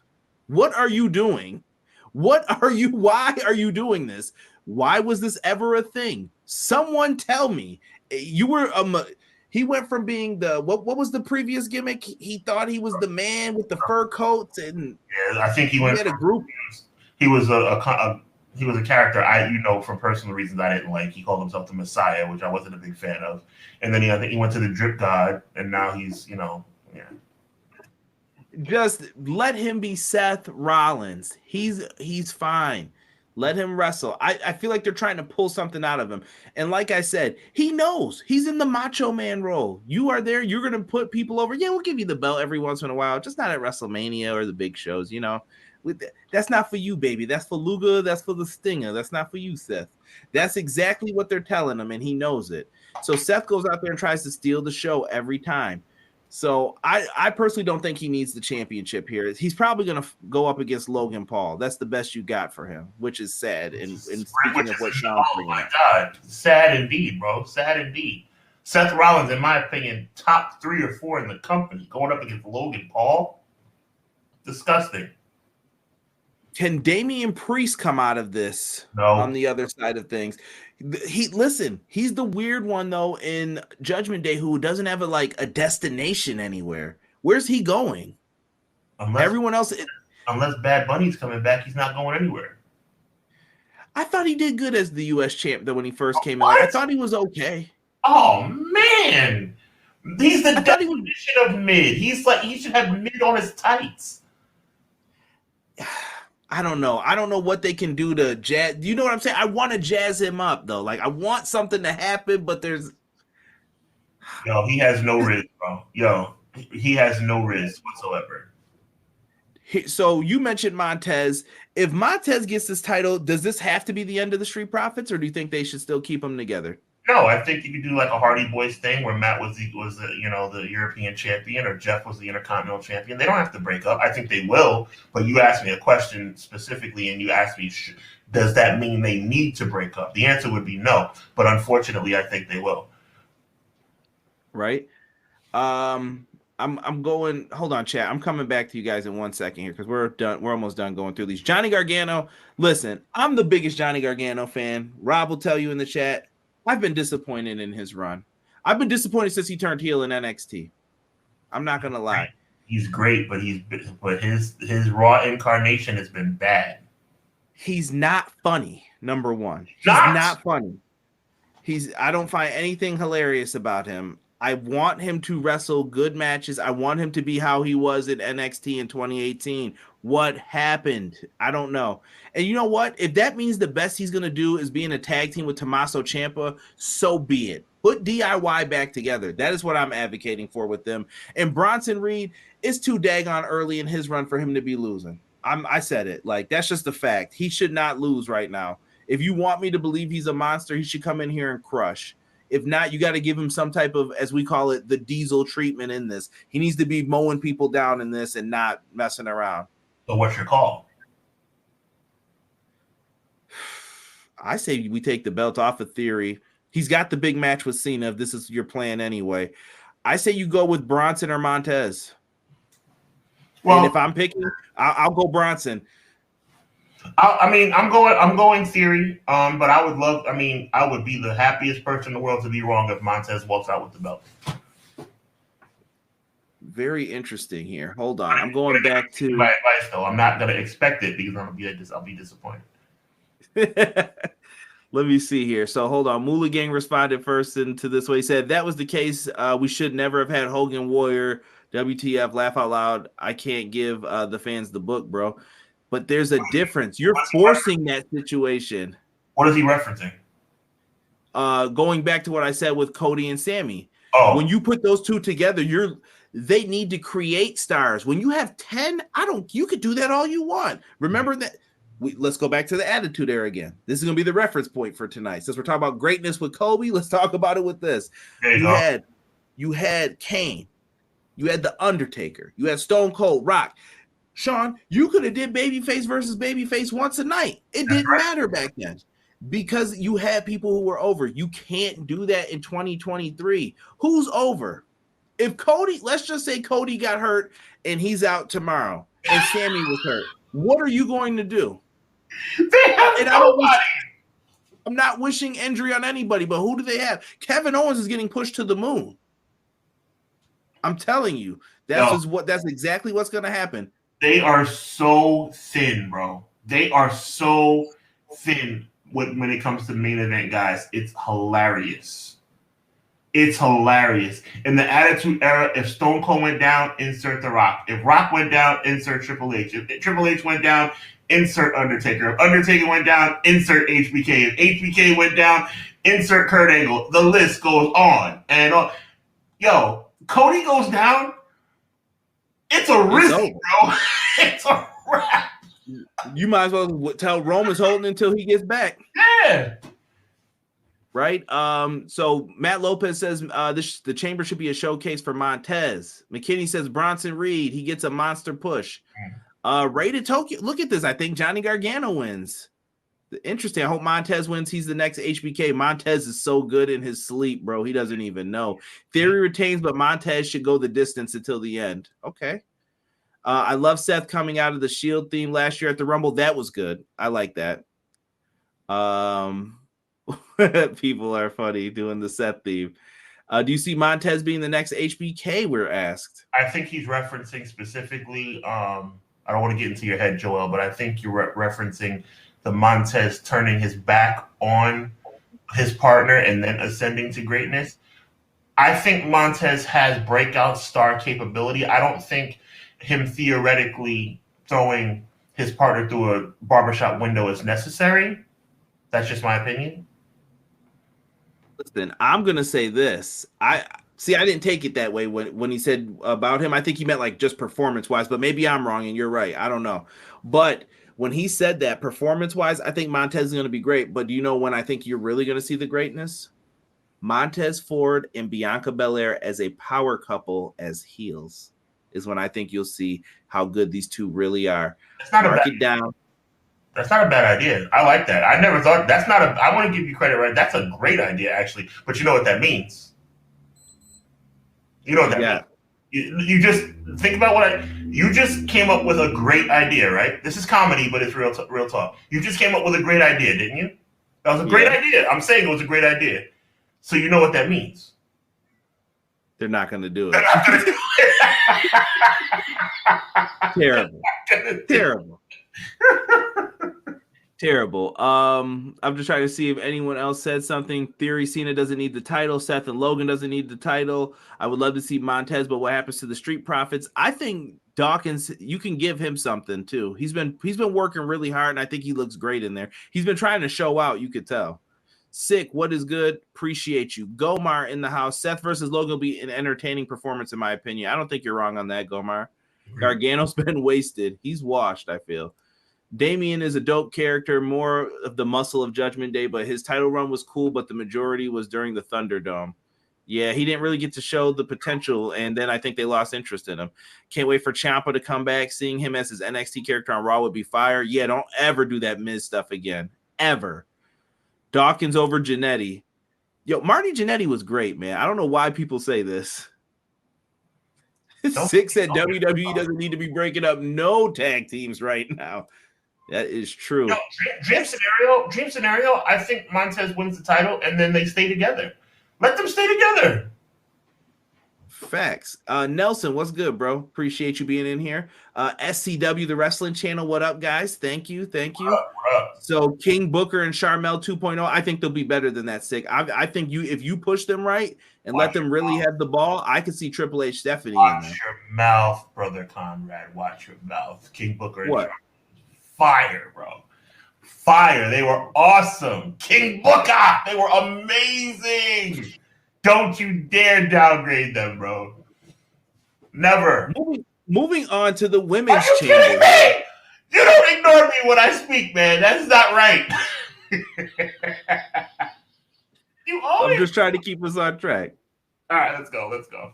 What are you doing? Why are you doing this? Why was this ever a thing? Someone tell me. You were he went from being the what was the previous gimmick? He thought he was the man with the fur coats, and I think he went. He had a group. He was a character from personal reasons I didn't like. He called himself the Messiah, which I wasn't a big fan of. And then I think he went to the Drip God, and now he's Just let him be Seth Rollins. He's fine. Let him wrestle. I feel like they're trying to pull something out of him. And like I said, he knows he's in the Macho Man role. You are there. You're going to put people over. Yeah, we'll give you the belt every once in a while. Just not at WrestleMania or the big shows, That's not for you, baby. That's for Luger. That's for the Stinger. That's not for you, Seth. That's exactly what they're telling him, and he knows it. So Seth goes out there and tries to steal the show every time. So I personally don't think he needs the championship here. He's probably going to go up against Logan Paul. That's the best you got for him, which is sad. And speaking of what Sean's bringing up. God, sad indeed, bro. Sad indeed. Seth Rollins, in my opinion, top 3 or 4 in the company, going up against Logan Paul. Disgusting. Can Damian Priest come out of this on the other side of things? He's the weird one though in Judgment Day who doesn't have a destination anywhere. Where's he going? Unless Bad Bunny's coming back, he's not going anywhere. I thought he did good as the U.S. champ though when he first came in. I thought he was okay. Oh man, he's the definition of mid. He should have mid on his tights. I don't know. I don't know what they can do to jazz. You know what I'm saying? I want to jazz him up, though. I want something to happen, but there's... he has no riz, bro. He has no riz whatsoever. So you mentioned Montez. If Montez gets this title, does this have to be the end of the Street Profits, or do you think they should still keep them together? No, I think you could do a Hardy Boys thing where Matt was the European champion or Jeff was the Intercontinental champion. They don't have to break up. I think they will. But you asked me a question specifically, and you asked me, does that mean they need to break up? The answer would be no. But unfortunately, I think they will. Right. I'm going. Hold on, chat. I'm coming back to you guys in 1 second here because we're done. We're almost done going through these. Johnny Gargano. Listen, I'm the biggest Johnny Gargano fan. Rob will tell you in the chat. I've been disappointed in his run. I've been disappointed since he turned heel in NXT. I'm not gonna lie. He's great, but his Raw incarnation has been bad. He's not funny. Number one, he's not funny. I don't find anything hilarious about him. I want him to wrestle good matches. I want him to be how he was in NXT in 2018. What happened? I don't know. And you know what? If that means the best he's going to do is be in a tag team with Tommaso Ciampa, so be it. Put DIY back together. That is what I'm advocating for with them. And Bronson Reed, it's too daggone early in his run for him to be losing. I said it. That's just a fact. He should not lose right now. If you want me to believe he's a monster, he should come in here and crush. If not, you got to give him some type of, as we call it, the Diesel treatment in this. He needs to be mowing people down in this and not messing around. So what's your call? I say we take the belt off of Theory. He's got the big match with Cena. If this is your plan anyway, I say you go with Bronson or Montez. Well, and if I'm picking, I'll go Bronson. I'm going Theory. But I would love. I would be the happiest person in the world to be wrong if Montez walks out with the belt. Very interesting here. Hold on, I'm going back to my advice though. I'm not gonna expect it because I'll be disappointed. Let me see here. So hold on. Moolah Gang responded first into this way. He said, that was the case. We should never have had Hogan Warrior. WTF, laugh out loud. I can't give the fans the book, bro. But there's a difference. You're forcing that situation. What is he referencing? Going back to what I said with Cody and Sammy. Oh. When you put those two together, they need to create stars. When you have 10, you could do that all you want. Remember that. Let's go back to the Attitude Era again. This is going to be the reference point for tonight. Since we're talking about greatness with Kobe, let's talk about it with this. You had Kane. You had The Undertaker. You had Stone Cold, Rock. Sean, you could have did babyface versus babyface once a night. It didn't matter back then because you had people who were over. You can't do that in 2023. Who's over? If Cody, let's just say Cody got hurt and he's out tomorrow and Sammy was hurt, what are you going to do? They have nobody. I'm not wishing injury on anybody, but who do they have? Kevin Owens is getting pushed to the moon. I'm telling you, that's exactly what's going to happen. They are so thin, bro. They are so thin when it comes to main event guys. It's hilarious. It's hilarious. In the Attitude Era, if Stone Cold went down, insert The Rock. If Rock went down, insert Triple H. If Triple H went down, insert Undertaker. If Undertaker went down, insert HBK. If HBK went down, insert Kurt Angle. The list goes on and on. Yo, Cody goes down, it's a Rizzy, bro. It's a wrap. You might as well tell Roman's holding until he gets back. Yeah. Right? So Matt Lopez says the chamber should be a showcase for Montez. McKinney says Bronson Reed, he gets a monster push. Rated Tokyo, look at this. I think Johnny Gargano wins. Interesting. I hope Montez wins. He's the next HBK. Montez is so good in his sleep, bro. He doesn't even know. Theory retains, but Montez should go the distance until the end. Okay. I love Seth coming out of the Shield theme last year at the Rumble. That was good. I like that. People are funny doing the Seth theme. Do you see Montez being the next HBK? We're asked. I think he's referencing specifically. I don't want to get into your head, Joel, but I think you're referencing the Montez turning his back on his partner and then ascending to greatness. I think Montez has breakout star capability. I don't think him theoretically throwing his partner through a barbershop window is necessary. That's just my opinion. Listen, I'm going to say this. I didn't take it that way when he said about him. I think he meant like just performance-wise, but maybe I'm wrong and you're right. I don't know. But when he said that performance-wise, I think Montez is going to be great. But do you know when I think you're really going to see the greatness? Montez Ford and Bianca Belair as a power couple as heels is when I think you'll see how good these two really are. Mark it down. That's not a bad idea. I like that. I never thought that's not I want to give you credit, right? That's a great idea, actually. But you know what that means? You know what that means? You just think about you just came up with a great idea, right? This is comedy, but it's real talk. You just came up with a great idea, didn't you? That was a great idea. I'm saying it was a great idea. So you know what that means? They're not going to do it. Terrible. Terrible. I'm just trying to see if anyone else said something. Theory Cena doesn't need the title. Seth and Logan doesn't need the title. I would love to see Montez, but what happens to the Street Profits? I think Dawkins, you can give him something too. He's been working really hard, and I think he looks great in there. He's been trying to show out, you could tell. Sick, what is good? Appreciate you. Gomar in the house. Seth versus Logan will be an entertaining performance, in my opinion. I don't think you're wrong on that, Gomar. Gargano's been wasted. He's washed, I feel. Damien is a dope character, more of the muscle of Judgment Day, but his title run was cool, but the majority was during the Thunderdome. Yeah, he didn't really get to show the potential, and then I think they lost interest in him. Can't wait for Ciampa to come back. Seeing him as his NXT character on Raw would be fire. Yeah, don't ever do that Miz stuff again. Ever. Dawkins over Jannetty. Yo, Marty Jannetty was great, man. I don't know why people say this. Six said WWE doesn't need to be breaking up no tag teams right now. That is true. Yo, dream scenario. I think Montez wins the title and then they stay together. Let them stay together. Facts. Nelson, what's good, bro? Appreciate you being in here. SCW, the wrestling channel. What up, guys? Thank you. What up? So King Booker and Sharmell 2.0, I think they'll be better than that. Sick. I think if you push them right and let them really have the ball, I could see Triple H Stephanie in there. Watch your mouth, brother Conrad. Watch your mouth. King Booker and what? Fire, bro. Fire. They were awesome. King Booker. They were amazing. Don't you dare downgrade them, bro. Never. Moving on to the women's Are you kidding me? You don't ignore me when I speak, man. That's not right. I'm just trying to keep us on track. All right, let's go.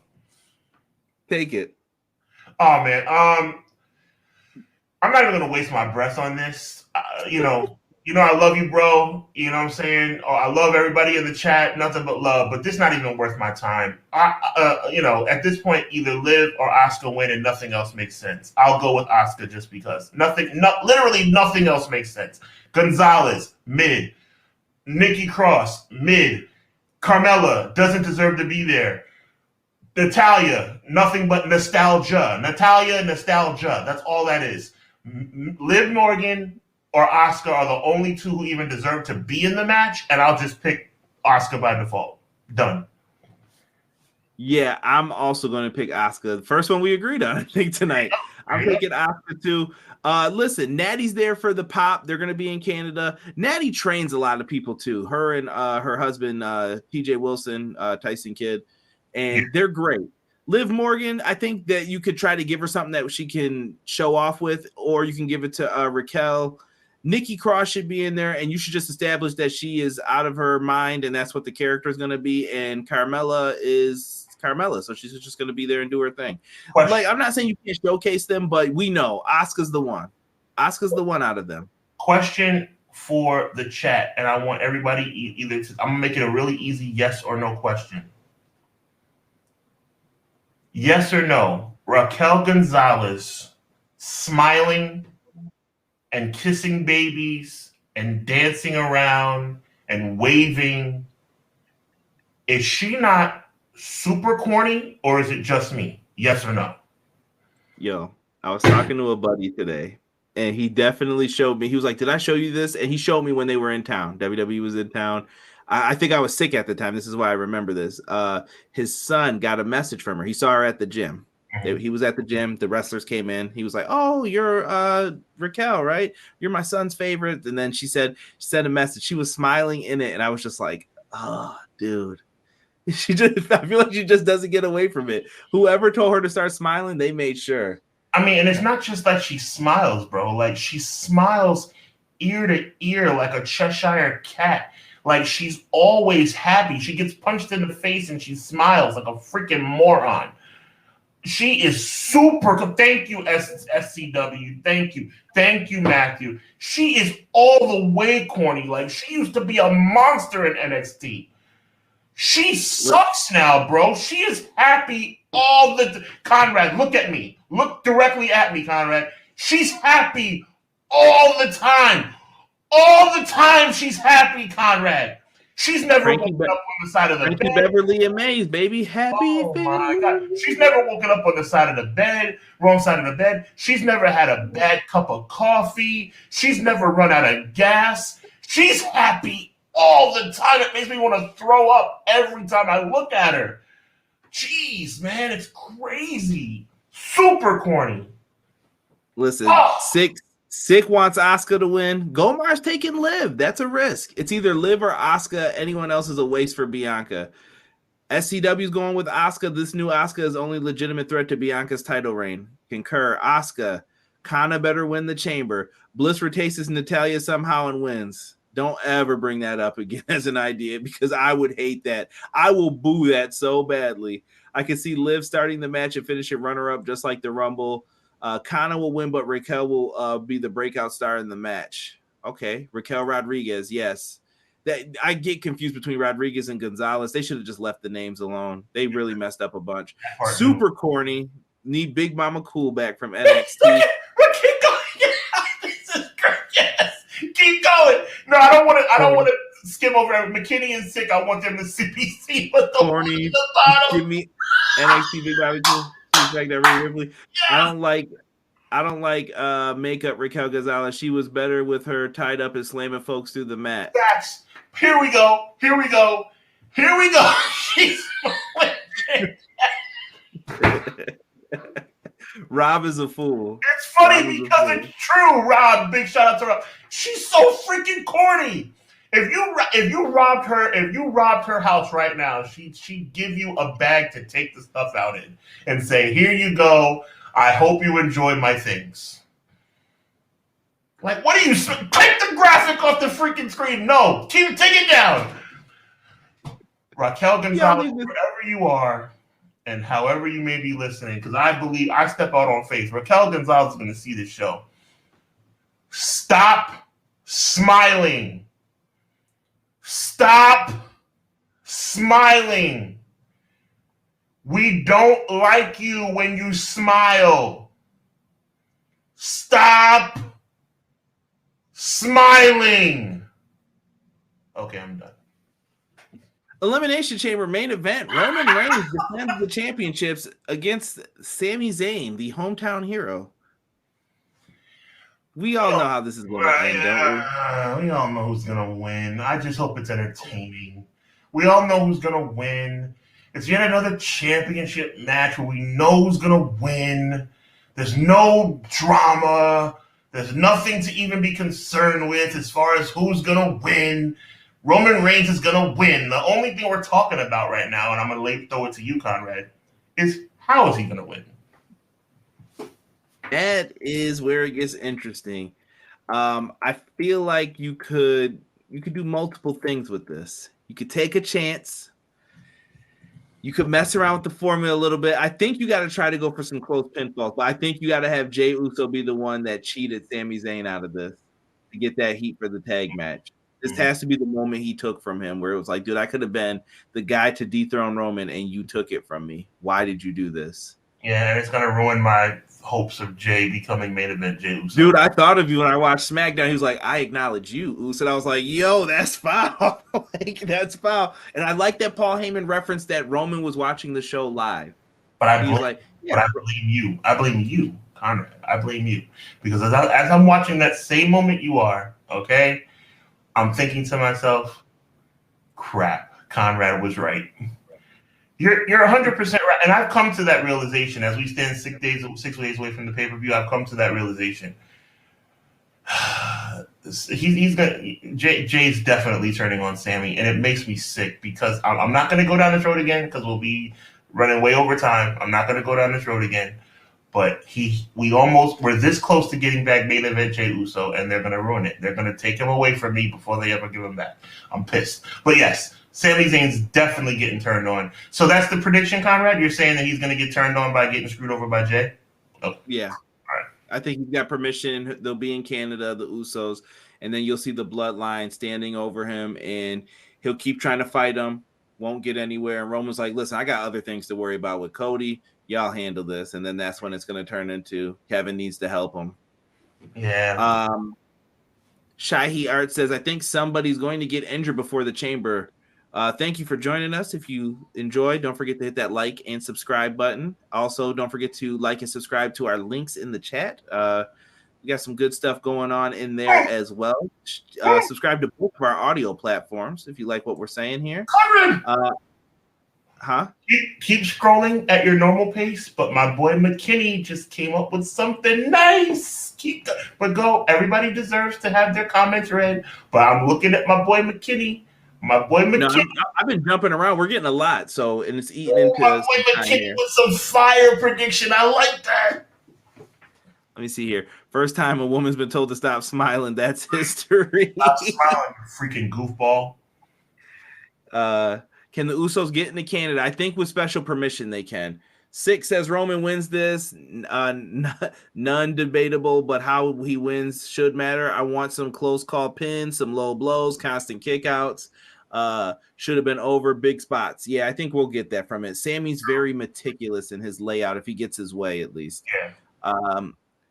Take it. Oh man, I'm not even gonna waste my breath on this. I love you, bro. You know what I'm saying? Oh, I love everybody in the chat. Nothing but love. But this is not even worth my time. At this point, either Liv or Asuka win, and nothing else makes sense. I'll go with Asuka just because. Literally nothing else makes sense. Gonzalez, mid. Nikki Cross, mid. Carmella doesn't deserve to be there. Natalya, nothing but nostalgia. Nostalgia. That's all that is. Liv Morgan or Asuka are the only two who even deserve to be in the match, and I'll just pick Asuka by default. Done. Yeah, I'm also going to pick Asuka. The first one we agreed on, I think, tonight. I'm picking Asuka too. Listen, Natty's there for the pop. They're going to be in Canada. Natty trains a lot of people too. Her and her husband, TJ Wilson, Tyson Kidd, and they're great. Liv Morgan, I think that you could try to give her something that she can show off with, or you can give it to Raquel. Nikki Cross should be in there, and you should just establish that she is out of her mind, and that's what the character is going to be. And Carmella is Carmella, so she's just going to be there and do her thing. Like, I'm not saying you can't showcase them, but we know Asuka's the one. Asuka's the one out of them. Question for the chat, and I want everybody I'm going to make it a really easy yes or no question. Yes or no, Raquel Gonzalez smiling and kissing babies and dancing around and waving, is she not super corny, or is it just me? Yes or no? Yo, I was talking to a buddy today, and he definitely showed me. He was like, did I show you this? And he showed me when they were in town. WWE was in town. I think I was sick at the time. This is why I remember this. His son got a message from her. He saw her at the gym. He was at the gym. The wrestlers came in. He was like, "Oh, you're Raquel, right? You're my son's favorite." And then she sent a message. She was smiling in it, and I was just like, "Oh, dude." I feel like she just doesn't get away from it. Whoever told her to start smiling, they made sure. I mean, and it's not just that she smiles, bro. Like, she smiles ear to ear like a Cheshire cat. Like, she's always happy. She gets punched in the face and she smiles like a freaking moron. She is super. Thank you, SCW. Thank you, Matthew. She is all the way corny. Like, she used to be a monster in NXT. She sucks now, bro. She is happy all the Conrad, look at me. Look directly at me, Conrad. She's happy all the time. All the time she's happy, Conrad. She's never woken up on the side of the bed. Beverly and Mays, baby. Happy. Oh, my God. She's never woken up on the side of the bed, wrong side of the bed. She's never had a bad cup of coffee. She's never run out of gas. She's happy all the time. It makes me want to throw up every time I look at her. Jeez, man, it's crazy. Super corny. Listen, Sick wants Asuka to win. Gomar's taking Liv. That's a risk. It's either Liv or Asuka. Anyone else is a waste for Bianca. SCW's going with Asuka. This new Asuka is only legitimate threat to Bianca's title reign. Concur. Asuka. Kana better win the chamber. Bliss retases Natalya somehow and wins. Don't ever bring that up again as an idea, because I would hate that. I will boo that so badly. I can see Liv starting the match and finishing runner-up just like the Rumble. Kana will win, but Raquel will be the breakout star in the match. Okay, Raquel Rodriguez, yes. That I get confused between Rodriguez and Gonzalez. They should have just left the names alone. They really messed up a bunch. Super corny. Need Big Mama Cool back from NXT. Keep going. This is great. Yes. Keep going. No, I don't want to skim over it. McKinney is sick. I want them to CPC with the corny. The bottom. Give me NXT Big Mama Cool. Like that Rhea Ripley. Yeah. I don't like makeup Raquel Gonzalez. She was better with her tied up and slamming folks through the mat. Here we go. She's Rob is a fool. It's funny because it's true, Rob. Big shout out to Rob. She's so freaking corny. If you robbed her house right now, she'd give you a bag to take the stuff out in and say, "Here you go. I hope you enjoy my things." Like, what are you? Take the graphic off the freaking screen. No, take it down. Raquel Gonzalez, wherever you are, and however you may be listening, because I believe I step out on faith. Raquel Gonzalez is going to see this show. Stop smiling. Stop smiling. We don't like you when you smile. Stop smiling. Okay, I'm done. Elimination Chamber main event. Roman Reigns defends the championships against Sami Zayn, the hometown hero. We all know how this is going to end, don't we? We all know who's going to win. I just hope it's entertaining. We all know who's going to win. It's yet another championship match where we know who's going to win. There's no drama. There's nothing to even be concerned with as far as who's going to win. Roman Reigns is going to win. The only thing we're talking about right now, and I'm going to throw it to you, Conrad, is how is he going to win? That is where it gets interesting. I feel like you could do multiple things with this. You could take a chance. You could mess around with the formula a little bit. I think you got to try to go for some close pinfalls, but I think you got to have Jey Uso be the one that cheated Sami Zayn out of this to get that heat for the tag match. This has to be the moment he took from him where it was like, dude, I could have been the guy to dethrone Roman and you took it from me. Why did you do this? Yeah, and it's going to ruin my hopes of Jey becoming main event Jey Uso. Dude, I thought of you when I watched SmackDown. He was like, I acknowledge you, Uso. And I was like, yo, that's foul. Like, that's foul. And I like that Paul Heyman referenced that Roman was watching the show live. But I blame you. I blame you, Conrad. I blame you. Because as I'm watching that same moment you are, okay, I'm thinking to myself, crap, Conrad was right. You're 100% right. And I've come to that realization as we stand 6 days away from the pay-per-view. I've come to that realization. Jay's definitely turning on Sami, and it makes me sick because I'm not going to go down this road again because we'll be running way over time. I'm not going to go down this road again. But we're this close to getting back main event Jey Uso, and they're going to ruin it. They're going to take him away from me before they ever give him back. I'm pissed. But yes, Sami Zayn's definitely getting turned on. So that's the prediction, Conrad? You're saying that he's going to get turned on by getting screwed over by Jey? Oh. Yeah. All right. I think he's got permission. They'll be in Canada, the Usos, and then you'll see the bloodline standing over him, and he'll keep trying to fight him, won't get anywhere. And Roman's like, listen, I got other things to worry about with Cody. Y'all handle this. And then that's when it's going to turn into Kevin needs to help him. Yeah. Shahi Art says, I think somebody's going to get injured before the chamber. Thank you for joining us. If you enjoyed, don't forget to hit that like and subscribe button. Also, don't forget to like and subscribe to our links in the chat. We got some good stuff going on in there as well. Subscribe to both of our audio platforms if you like what we're saying here. Keep scrolling at your normal pace, but my boy McKinney just came up with something nice. Everybody deserves to have their comments read, but I'm looking at my boy McKinney. No, I've been jumping around. We're getting a lot, and it's eating into my boy McKinney with some fire prediction. I like that. Let me see here. First time a woman's been told to stop smiling. That's history. Stop smiling, you freaking goofball. Can the Usos get into Canada? I think with special permission they can. 6 says Roman wins this. None debatable, but how he wins should matter. I want some close call pins, some low blows, constant kickouts. Should have been over big spots. Yeah, I think we'll get that from it. Sammy's very meticulous in his layout if he gets his way, at least. Yeah.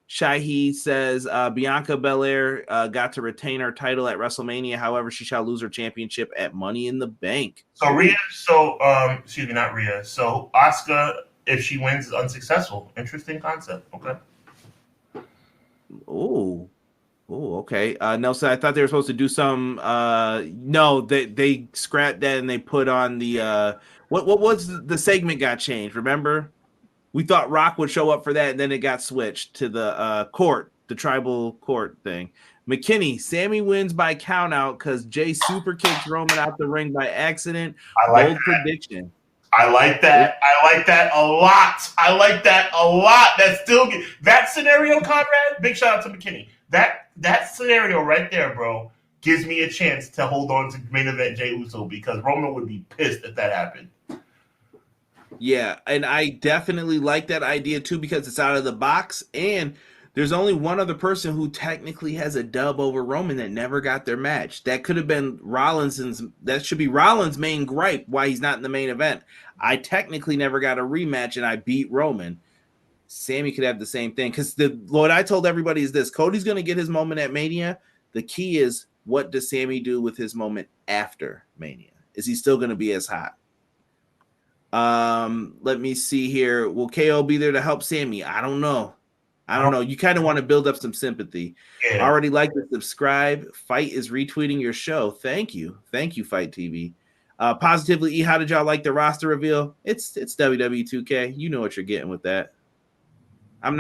Shahi says Bianca Belair got to retain her title at WrestleMania. However, she shall lose her championship at Money in the Bank. So excuse me, not Rhea. So Asuka, if she wins, is unsuccessful. Interesting concept. Okay. Oh, okay. Nelson, I thought they were supposed to do some. No, they scrapped that and they put on the what was the segment got changed? Remember, we thought Rock would show up for that, and then it got switched to the court, the tribal court thing. McKinney, Sammy wins by countout because Jay super kicks Roman out the ring by accident. Bold prediction. I like that. I like that a lot. That scenario, Conrad. Big shout out to McKinney. That scenario right there, bro, gives me a chance to hold on to main event Jey Uso because Roman would be pissed if that happened. Yeah, and I definitely like that idea too because it's out of the box, and there's only one other person who technically has a dub over Roman that never got their match. That could have been that should be Rollins' main gripe why he's not in the main event. I technically never got a rematch and I beat Roman. Sammy could have the same thing because what I told everybody is this: Cody's going to get his moment at Mania. The key is, what does Sammy do with his moment after Mania? Is he still going to be as hot? Let me see here. Will KO be there to help Sammy? I don't know. You kind of want to build up some sympathy. Yeah. Already like to subscribe. Fight is retweeting your show. Thank you, Fight TV. Positively E, how did y'all like the roster reveal? It's WWE 2K. You know what you're getting with that. I'm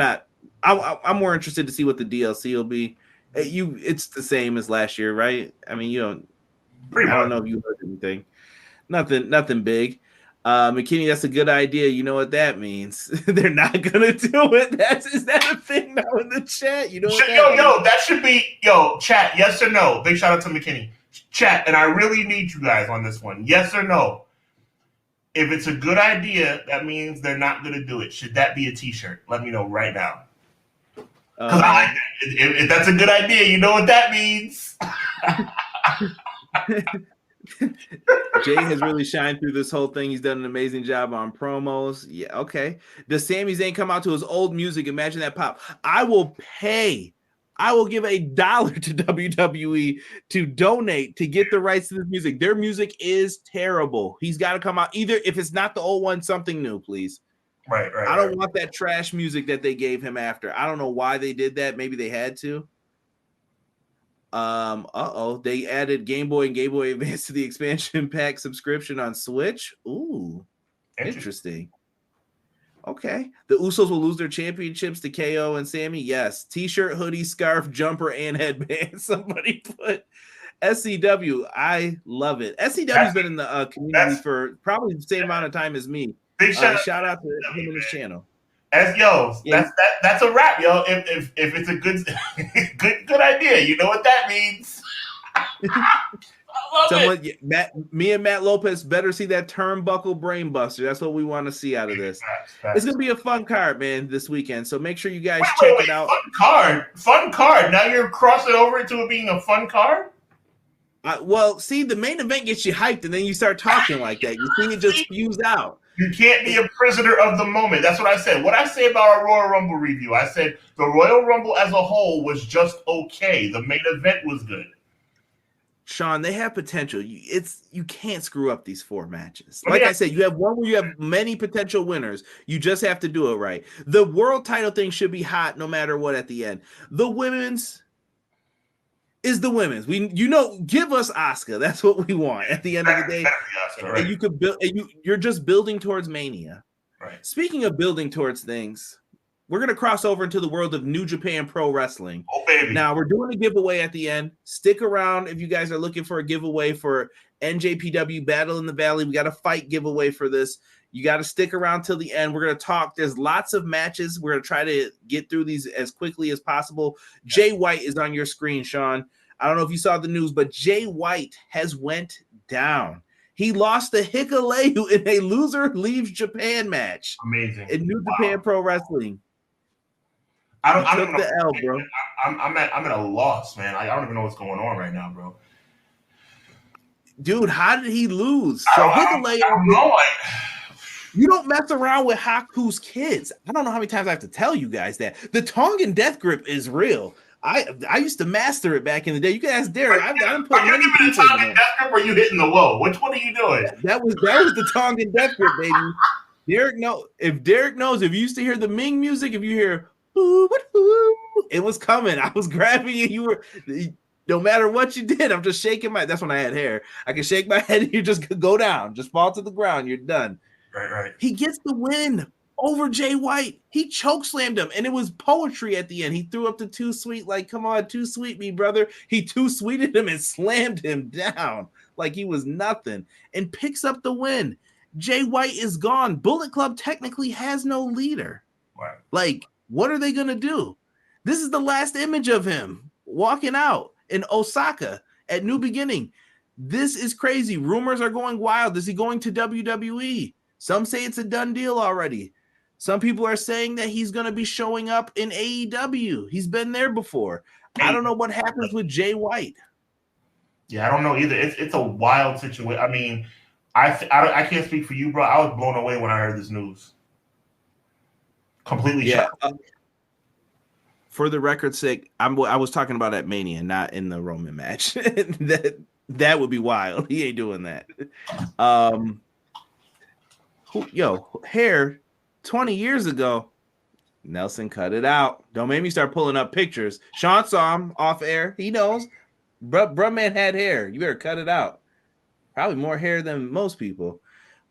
more interested to see what the DLC will be. It's the same as last year, right? I mean, I don't know if you heard anything. Nothing big. McKinney, that's a good idea. You know what that means? They're not gonna do it. Is that a thing now in the chat? You know what that should be chat, yes or no? Big shout out to McKinney. Chat, and I really need you guys on this one. Yes or no? If it's a good idea, that means they're not gonna do it. Should that be a t-shirt? Let me know right now. Because I like that. If that's a good idea, you know what that means. Jay has really shined through this whole thing. He's done an amazing job on promos. Yeah, okay. Does Sami Zayn come out to his old music? Imagine that pop. I will give $1 to WWE to donate to get the rights to this music. Their music is terrible. He's got to come out. Either if it's not the old one, something new, please. Right. I don't want that trash music that they gave him after. I don't know why they did that. Maybe they had to. They added Game Boy and Game Boy Advance to the expansion pack subscription on Switch. Ooh, interesting. Okay. The Usos will lose their championships to KO and Sammy. Yes. T-shirt, hoodie, scarf, jumper, and headband. Somebody put SCW. I love it. SCW's been in the community for probably the same amount of time as me. Big shout out to him and his channel. That's a wrap, yo. If it's a good good idea, you know what that means. Me and Matt Lopez better see that turnbuckle brain buster. That's what we want to see out of this. It's gonna be a fun card, man, this weekend. So make sure you guys check it out. Fun card. Now you're crossing over into it being a fun card. Well, see, the main event gets you hyped, and then you start talking like that. You see it just fuse out. You can't be a prisoner of the moment. That's what I said. What I say about our Royal Rumble review, I said the Royal Rumble as a whole was just okay. The main event was good. Sean, they have potential. You can't screw up these 4 matches. Like I said, you have one where you have many potential winners. You just have to do it right. The world title thing should be hot no matter what at the end. The women's is the women's. Give us Asuka. That's what we want at the end of the day. Asuka, right? And you could build. You're just building towards Mania. Right. Speaking of building towards things, we're gonna cross over into the world of New Japan Pro Wrestling. Oh baby! Now we're doing a giveaway at the end. Stick around if you guys are looking for a giveaway for NJPW Battle in the Valley. We got a fight giveaway for this. You got to stick around till the end. We're going to talk. There's lots of matches. We're going to try to get through these as quickly as possible. Jay White is on your screen, Sean. I don't know if you saw the news, but Jay White has went down. He lost to Hikuleo in a loser leaves Japan match. Amazing. In New Japan Pro Wrestling. I don't took know. The L, bro. I'm at a loss, man. I don't even know what's going on right now, bro. Dude, how did he lose? So Hikuleo, you don't mess around with Haku's kids. I don't know how many times I have to tell you guys that. The Tongan death grip is real. I used to master it back in the day. You can ask Derek. I didn't put many people in it. Death grip or you hitting the low? Which one are you doing? That was the Tongan death grip, baby. Derek knows, if you used to hear the Ming music, if you hear it was coming. I was grabbing you. You were, no matter what you did, I'm just shaking that's when I had hair. I can shake my head and you just go down, just fall to the ground. You're done. Right. He gets the win over Jay White. He choke slammed him, and it was poetry at the end. He threw up the too sweet, like, come on, too sweet me, brother. He too sweeted him and slammed him down like he was nothing and picks up the win. Jay White is gone. Bullet Club technically has no leader. Right. Like, what are they going to do? This is the last image of him walking out in Osaka at New Beginning. This is crazy. Rumors are going wild. Is he going to WWE? Some say it's a done deal already. Some people are saying that he's going to be showing up in AEW. He's been there before. I don't know what happens with Jay White. Yeah, I don't know either. It's a wild situation. I mean, I can't speak for you, bro. I was blown away when I heard this news. Completely shocked. For the record's sake, I was talking about at Mania, not in the Roman match. that would be wild. He ain't doing that. Hair 20 years ago, Nelson cut it out. Don't make me start pulling up pictures. Sean saw him off air. He knows. Bruh man had hair. You better cut it out. Probably more hair than most people.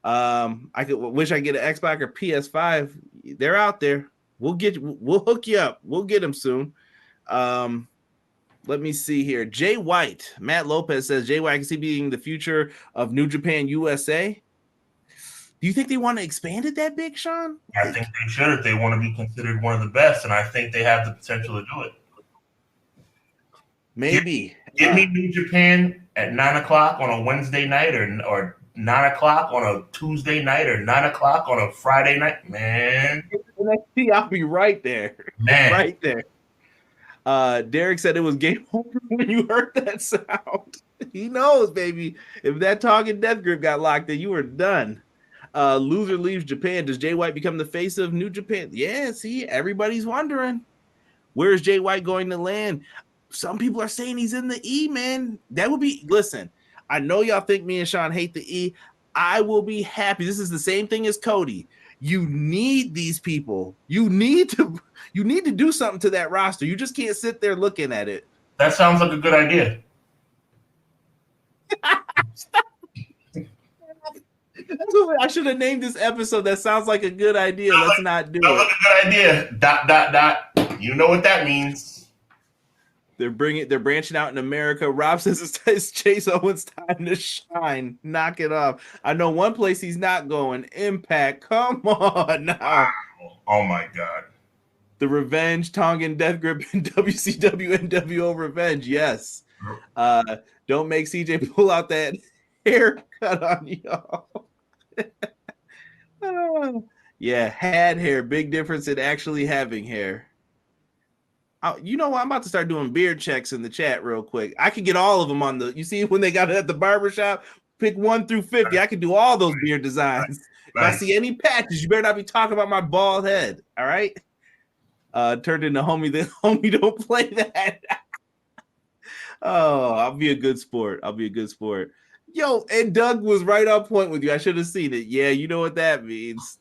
I wish I could get an Xbox or PS5. They're out there. We'll hook you up. We'll get them soon. Let me see here. Jay White. Matt Lopez says Jay White can see being the future of New Japan USA. Do you think they want to expand it that big, Sean? I think they should if they want to be considered one of the best, and I think they have the potential to do it. Maybe. Give me New Japan at 9 o'clock on a Wednesday night or 9 o'clock on a Tuesday night or 9 o'clock on a Friday night. Man. I'll be right there. Man. Right there. Derek said it was game over when you heard that sound. He knows, baby. If that Tongan death grip got locked in, you were done. Loser leaves Japan. Does Jay White become the face of New Japan? Yeah, see, everybody's wondering. Where's Jay White going to land? Some people are saying he's in the E, man. That would be, listen, I know y'all think me and Sean hate the E. I will be happy. This is the same thing as Cody. You need these people. You need to do something to that roster. You just can't sit there looking at it. That sounds like a good idea. I should have named this episode That Sounds Like a Good Idea. Let's not do it. Sounds like a good idea. You know what that means. They're branching out in America. Rob says it's Chase Owens' time to shine. Knock it off. I know one place he's not going. Impact. Come on now. Wow. Oh my God. The Revenge, Tongan Death Grip, and WCW NWO Revenge. Yes. Don't make CJ pull out that haircut on y'all. Yeah, had hair. Big difference in actually having hair. You know what? I'm about to start doing beard checks in the chat real quick. I could get all of them on you see when they got it at the barbershop, pick 1 through 50. I could do all those beard designs. Nice. If I see any patches, you better not be talking about my bald head. All right. Turned into homie. The homie don't play that. Oh, I'll be a good sport. Yo, and Doug was right on point with you. I should have seen it. Yeah, you know what that means.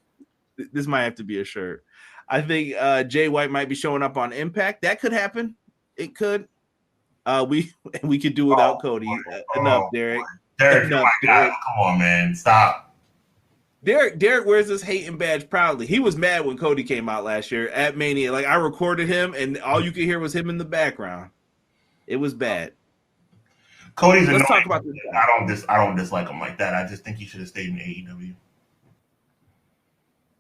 This might have to be a shirt. I think Jay White might be showing up on Impact. That could happen. It could. We could do without Cody. Enough, Derek. Derek, enough, Derek. Come on, man. Stop. Derek wears this hating badge proudly. He was mad when Cody came out last year at Mania. Like, I recorded him, and all you could hear was him in the background. It was bad. Cody's Let's annoying. talk about this. I don't dislike him like that. I just think he should have stayed in AEW.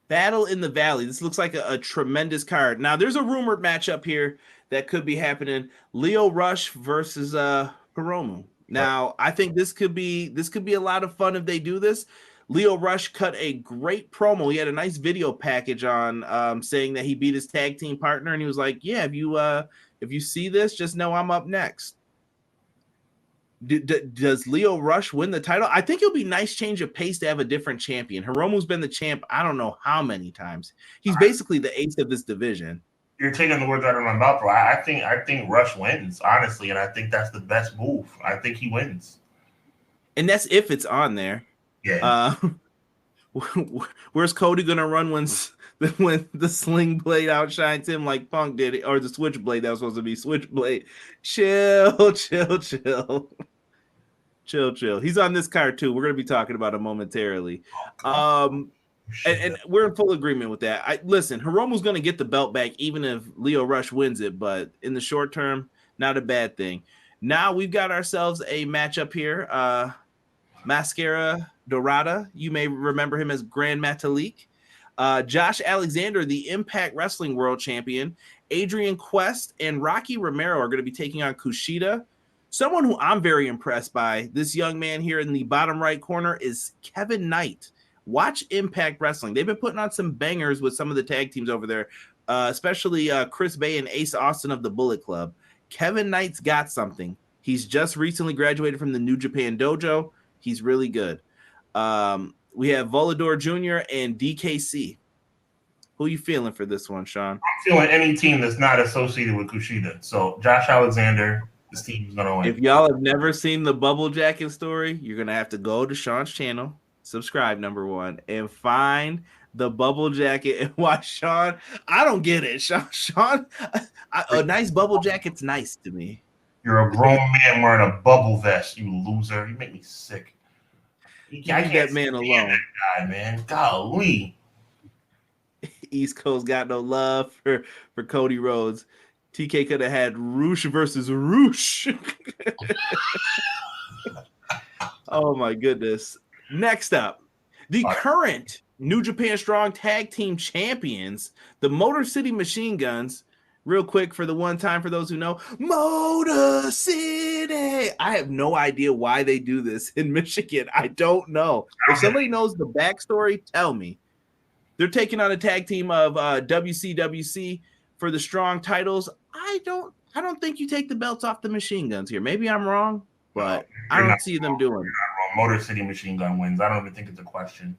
Battle in the Valley. This looks like a tremendous card. Now, there's a rumored matchup here that could be happening. Leo Rush versus Hiromu. Now, I think this could be a lot of fun if they do this. Lio Rush cut a great promo. He had a nice video package on saying that he beat his tag team partner, and he was like, "Yeah, if you see this, just know I'm up next." Does Lio Rush win the title? I think it'll be nice change of pace to have a different champion. Hiromu's been the champ I don't know how many times. He's basically the ace of this division. You're taking the words out of my mouth, bro. I think Rush wins, honestly, and I think that's the best move. I think he wins. And that's if it's on there. Yeah. Where's Cody gonna run when the sling blade outshines him like Punk did, or the switchblade that was supposed to be switchblade? Chill. He's on this card too. We're gonna be talking about him momentarily. And we're in full agreement with that. Listen, Hiromu's gonna get the belt back even if Lio Rush wins it, but in the short term, not a bad thing. Now we've got ourselves a matchup here. Mascara Dorada, you may remember him as Grand Metalik. Josh Alexander, the Impact Wrestling World Champion. Adrian Quest and Rocky Romero are going to be taking on Kushida. Someone who I'm very impressed by, this young man here in the bottom right corner, is Kevin Knight. Watch Impact Wrestling. They've been putting on some bangers with some of the tag teams over there, especially Chris Bay and Ace Austin of the Bullet Club. Kevin Knight's got something. He's just recently graduated from the New Japan Dojo. He's really good. We have Volador Jr. and DKC. Who are you feeling for this one, Sean? I'm feeling any team that's not associated with Kushida. So Josh Alexander, this team is going to win. If y'all have never seen the Bubble Jacket story, you're going to have to go to Sean's channel, subscribe, number one, and find the Bubble Jacket and watch Sean. I don't get it. Sean, a nice bubble jacket's nice to me. You're a grown man wearing a bubble vest, you loser. You make me sick. Leave that man alone. That guy, man. Golly. East Coast got no love for Cody Rhodes. TK could have had Roosh versus Roosh. Oh, my goodness. Next up, the current New Japan Strong Tag Team Champions, the Motor City Machine Guns. Real quick for the one time, for those who know, Motor City. I have no idea why they do this in Michigan. I don't know. If somebody knows the backstory, tell me. They're taking on a tag team of WCWC for the Strong titles. I don't think you take the belts off the Machine Guns here. Maybe I'm wrong, but I don't see them doing it. Motor City Machine Gun wins. I don't even think it's a question.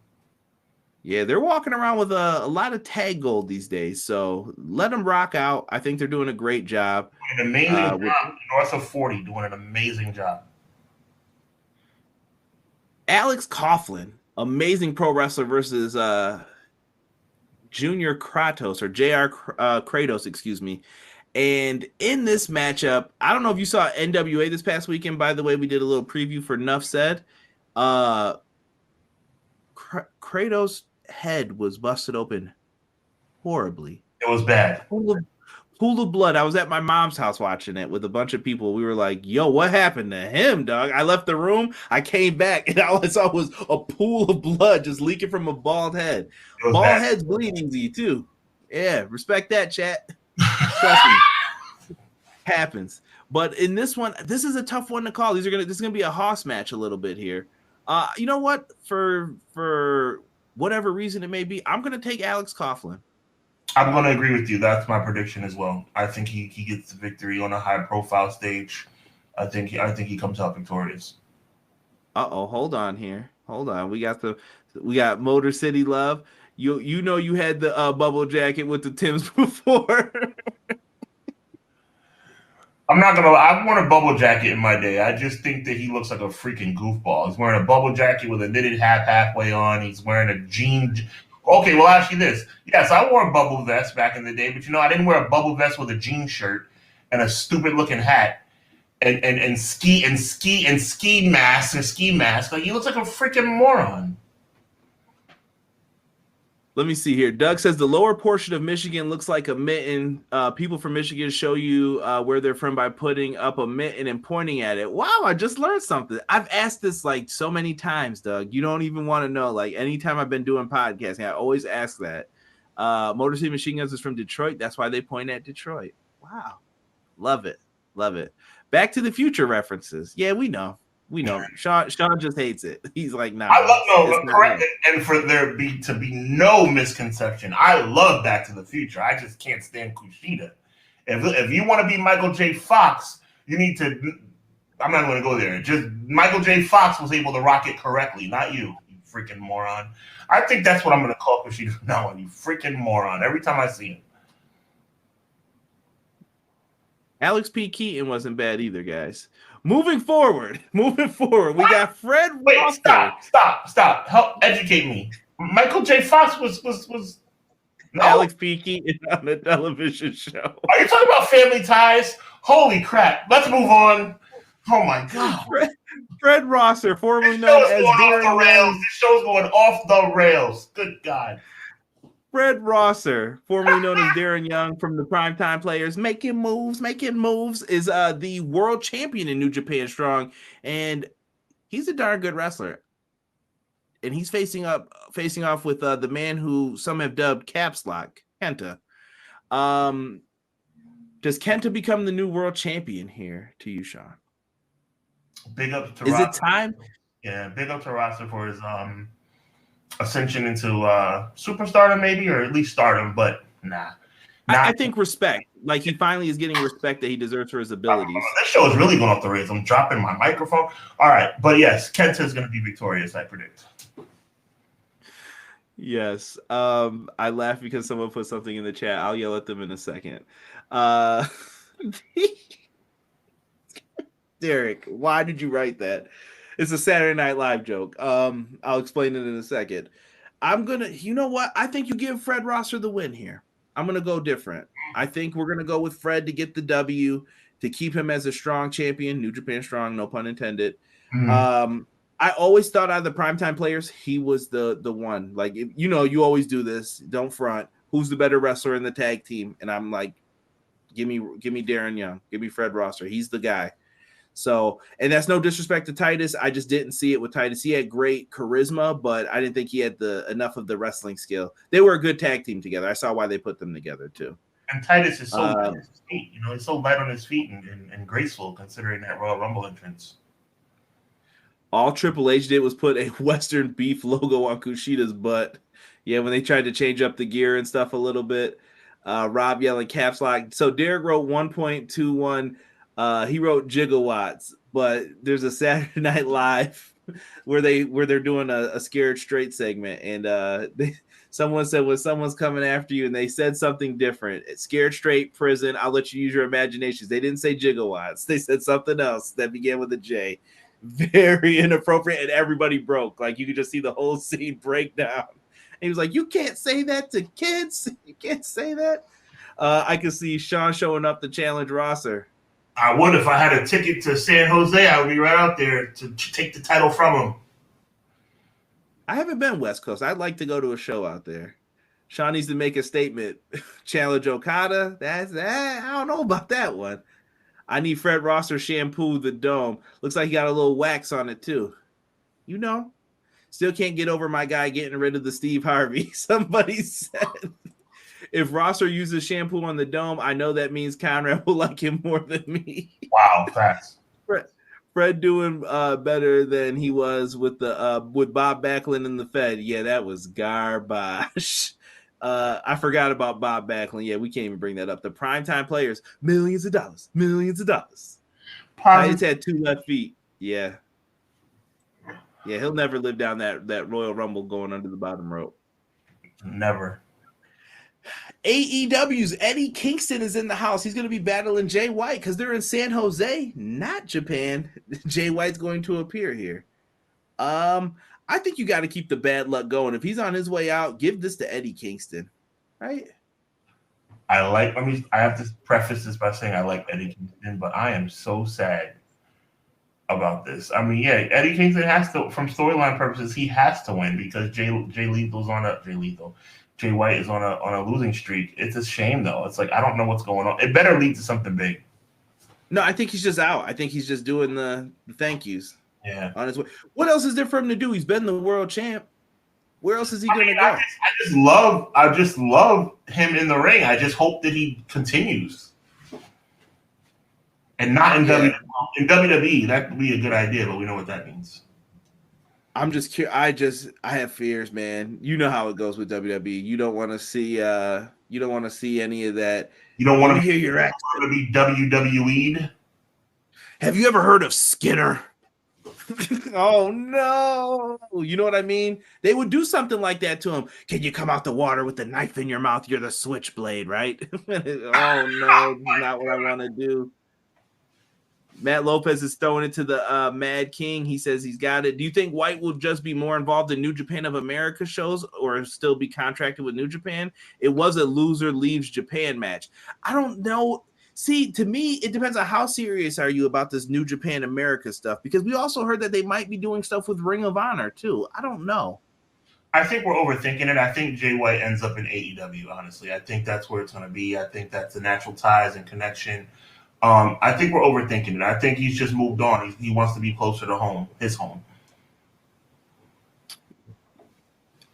Yeah, they're walking around with a lot of tag gold these days, so let them rock out. I think they're doing a great job. An amazing job. North of 40, doing an amazing job. Alex Coughlin, amazing pro wrestler versus Junior Kratos, or JR Kratos, excuse me. And in this matchup, I don't know if you saw NWA this past weekend. By the way, we did a little preview for Nuff Said. Kratos' head was busted open horribly. It was bad. Pool of blood. I was at my mom's house watching it with a bunch of people. We were like, yo, what happened to him, dog? I left the room. I came back, and all I saw was a pool of blood just leaking from a bald head. Bald heads bleed easy, too. Yeah, respect that, chat. Trust me. Happens. But in this one, this is a tough one to call. This is gonna be a hoss match a little bit here. You know what? For whatever reason it may be, I'm gonna take Alex Coughlin. I'm gonna agree with you. That's my prediction as well. I think he gets the victory on a high profile stage. I think he comes out victorious. Hold on here. Hold on. We got Motor City Love. You know you had the bubble jacket with the Timbs before. I'm not gonna lie. I've worn a bubble jacket in my day. I just think that he looks like a freaking goofball. He's wearing a bubble jacket with a knitted hat halfway on. He's wearing a jean. Okay, well, ask you this. Yes, I wore a bubble vest back in the day, but I didn't wear a bubble vest with a jean shirt and a stupid looking hat and ski mask. Like, he looks like a freaking moron. Let me see here. Doug says the lower portion of Michigan looks like a mitten. People from Michigan show you where they're from by putting up a mitten and pointing at it. Wow, I just learned something. I've asked this like so many times, Doug. You don't even want to know. Like anytime I've been doing podcasting, I always ask that. Motor City Machine Guns is from Detroit. That's why they point at Detroit. Wow. Love it. Love it. Back to the Future references. Yeah, we know. We know Sean just hates it. He's like, nah. I love correct. And for there to be no misconception, I love Back to the Future. I just can't stand Kushida. If you want to be Michael J. Fox, you need to. I'm not going to go there. Just Michael J. Fox was able to rock it correctly, not you freaking moron. I think that's what I'm going to call Kushida from now on. You freaking moron. Every time I see him. Alex P. Keaton wasn't bad either, guys. Moving forward, we got Fred Rosser. Stop. Help educate me. Michael J. Fox was no? Alex P. Keaton on a television show. Are you talking about Family Ties? Holy crap. Let's move on. Oh, my God. Fred Rosser, formerly known as Darren Young. This show's going off the rails. Good God. Fred Rosser, formerly known as Darren Young from the Primetime Players, making moves, is the world champion in New Japan Strong, and he's a darn good wrestler. And he's facing off with the man who some have dubbed Caps Lock, Kenta. Does Kenta become the new world champion here to you, Sean? Big up to Is Rosser. It time? Yeah, big up to Rosser for his ascension into superstardom, maybe, or at least stardom, but nah. I think respect. Like, he finally is getting respect that he deserves for his abilities. This show is really going off the rails. I'm dropping my microphone. All right, but yes, Kenta is going to be victorious, I predict. Yes. I laugh because someone put something in the chat. I'll yell at them in a second. Derek, why did you write that? It's a Saturday Night Live joke. I'll explain it in a second. You know what? I think you give Fred Rosser the win here. I'm going to go different. I think we're going to go with Fred to get the W, to keep him as a strong champion, New Japan Strong, no pun intended. Mm-hmm. I always thought out of the Primetime Players, he was the one. Like, you always do this. Don't front. Who's the better wrestler in the tag team? And I'm like, give me Darren Young. Give me Fred Rosser. He's the guy. So, and that's no disrespect to Titus. I just didn't see it with Titus. He had great charisma, but I didn't think he had enough of the wrestling skill. They were a good tag team together. I saw why they put them together too. And Titus is so light on his feet. He's so light on his feet and graceful considering that Royal Rumble entrance. All Triple H did was put a Western Beef logo on Kushida's butt. Yeah, when they tried to change up the gear and stuff a little bit. Rob yelling caps lock. So Derek wrote 1.21. He wrote gigawatts, but there's a Saturday Night Live where they're doing a Scared Straight segment, and someone said when someone's coming after you, and they said something different. Scared Straight prison. I'll let you use your imaginations. They didn't say gigawatts. They said something else that began with a J. Very inappropriate, and everybody broke. Like, you could just see the whole scene break down. And he was like, "You can't say that to kids. You can't say that." I could see Sean showing up to challenge Rosser. I would if I had a ticket to San Jose. I would be right out there to take the title from him. I haven't been West Coast. I'd like to go to a show out there. Sean needs to make a statement. Challenge Okada. That's that. I don't know about that one. I need Fred Rosser shampoo the dome. Looks like he got a little wax on it too. Still can't get over my guy getting rid of the Steve Harvey. Somebody said, if Rosser uses shampoo on the dome, I know that means Conrad will like him more than me. Wow, facts. Fred doing better than he was with Bob Backlund in the Fed. Yeah, that was garbage. I forgot about Bob Backlund. Yeah, we can't even bring that up. The Primetime Players, millions of dollars. Titus had 2 left feet. Yeah, he'll never live down that Royal Rumble going under the bottom rope. Never. AEW's Eddie Kingston is in the house. He's going to be battling Jay White because they're in San Jose, not Japan. Jay White's going to appear here. I think you got to keep the bad luck going. If he's on his way out, give this to Eddie Kingston, right? I have to preface this by saying I like Eddie Kingston, but I am so sad about this. I mean, yeah, Eddie Kingston has to, from storyline purposes, he has to win because Jay White is on a losing streak. It's a shame though. It's like, I don't know what's going on. It better lead to something big. No, I think he's just out. I think he's just doing the thank yous. Yeah. On his way. What else is there for him to do? He's been the world champ. Where else is he going to go? I just love him in the ring. I just hope that he continues. And not in WWE. That would be a good idea, but we know what that means. I'm just curious. I have fears, man. You know how it goes with WWE. You don't want to see any of that. You don't want to hear your accent. To be WWE'd. Have you ever heard of Skinner? Oh no. You know what I mean? They would do something like that to him. Can you come out the water with the knife in your mouth? You're the switchblade, right? Oh no, not what I want to do. Matt Lopez is throwing it to the Mad King. He says he's got it. Do you think White will just be more involved in New Japan of America shows or still be contracted with New Japan? It was a loser leaves Japan match. I don't know. See, to me, it depends on how serious are you about this New Japan America stuff, because we also heard that they might be doing stuff with Ring of Honor too. I don't know. I think we're overthinking it. I think Jay White ends up in AEW, honestly. I think that's where it's going to be. I think that's the natural ties and connection. I think we're overthinking it. I think he's just moved on. He wants to be closer to home, his home.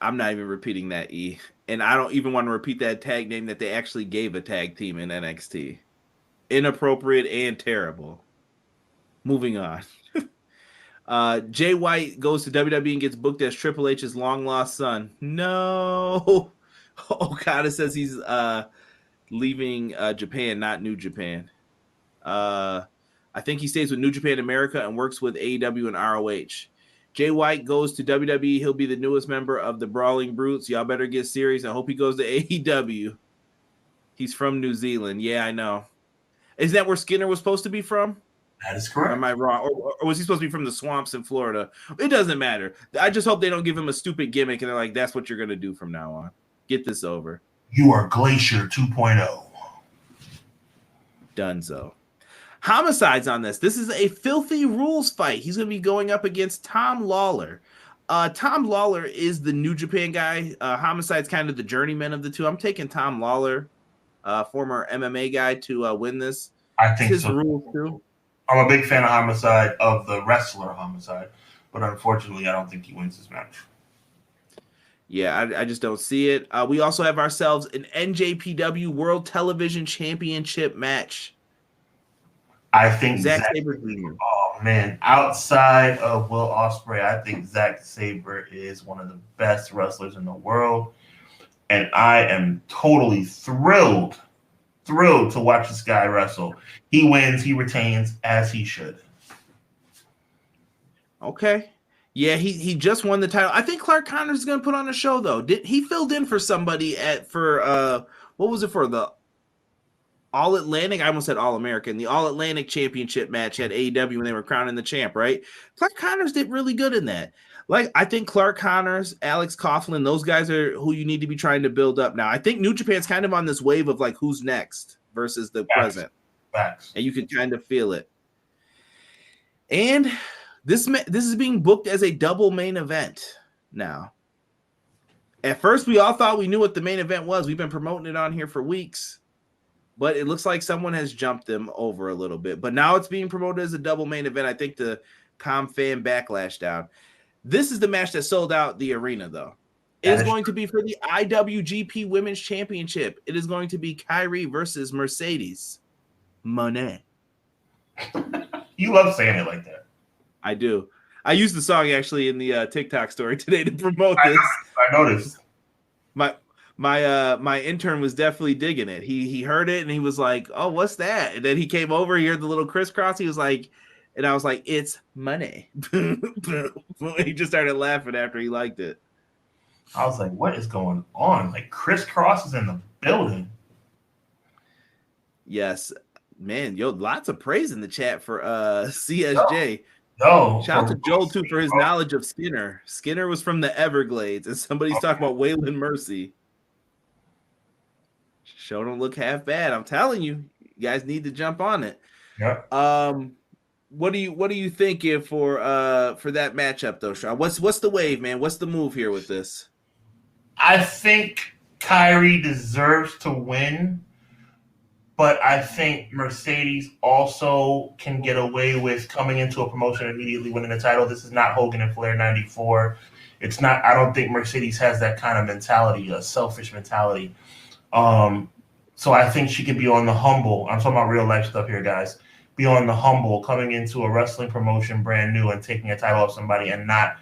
I'm not even repeating that, E. And I don't even want to repeat that tag name that they actually gave a tag team in NXT. Inappropriate and terrible. Moving on. Jay White goes to WWE and gets booked as Triple H's long-lost son. No. Okada says he's leaving Japan, not New Japan. I think he stays with New Japan America and works with AEW and ROH. Jay White goes to WWE. He'll be the newest member of the Brawling Brutes. Y'all better get serious. I hope he goes to AEW. He's from New Zealand. Yeah, I know. Is that where Skinner was supposed to be from? That is correct. Or am I wrong? Or was he supposed to be from the swamps in Florida? It doesn't matter. I just hope they don't give him a stupid gimmick and they're like, that's what you're going to do from now on. Get this over. You are Glacier 2.0. Dunzo. Homicide's on this. This is a filthy rules fight. He's going to be going up against Tom Lawler. Tom Lawler is the New Japan guy. Homicide's kind of the journeyman of the two. I'm taking Tom Lawler, former MMA guy, to win this. I think his so. Rules too. I'm a big fan of Homicide, of the wrestler Homicide, but unfortunately, I don't think he wins this match. Yeah, I just don't see it. We also have ourselves an NJPW World Television Championship match. I think Zack Sabre Jr. Oh man, outside of Will Ospreay, I think Zack Sabre is one of the best wrestlers in the world, and I am totally thrilled to watch this guy wrestle. He wins, he retains, as he should. Okay. Yeah, he just won the title. I think Clark Connors is going to put on a show though. He filled in for somebody for what was it for, the All Atlantic? I almost said All American. The All Atlantic Championship match at AEW when they were crowning the champ, right? Clark Connors did really good in that. Like, I think Clark Connors, Alex Coughlin, those guys are who you need to be trying to build up now. I think New Japan's kind of on this wave of like who's next versus the present. Facts. And you can kind of feel it. And this is being booked as a double main event now. At first, we all thought we knew what the main event was. We've been promoting it on here for weeks. But it looks like someone has jumped them over a little bit. But now it's being promoted as a double main event. I think the fan backlash down. This is the match that sold out the arena, though. It is going to be for the IWGP Women's Championship. It is going to be Kyrie versus Mercedes Moné. You love saying it like that. I do. I used the song actually in the TikTok story today to promote this. I noticed. My intern was definitely digging it. He heard it and he was like, "Oh, what's that?" And then he came over, he heard the little crisscross. He was like, and I was like, "It's money." He just started laughing after he liked it. I was like, "What is going on?" Like crisscross is in the building. Yes, man. Yo, lots of praise in the chat for CSJ. No, shout out to Joel too for his knowledge of Skinner. Skinner was from the Everglades, and somebody's talking about Waylon Mercy. Show don't look half bad. I'm telling you, you guys need to jump on it. Yeah. What do you think for that matchup though, Sean? What's the wave, man? What's the move here with this? I think Kyrie deserves to win, but I think Mercedes also can get away with coming into a promotion immediately winning the title. This is not Hogan and Flair 94. It's not. I don't think Mercedes has that kind of mentality, a selfish mentality. So I think she could be on the humble. I'm talking about real life stuff here, guys. be on the humble, coming into a wrestling promotion brand new and taking a title off somebody and not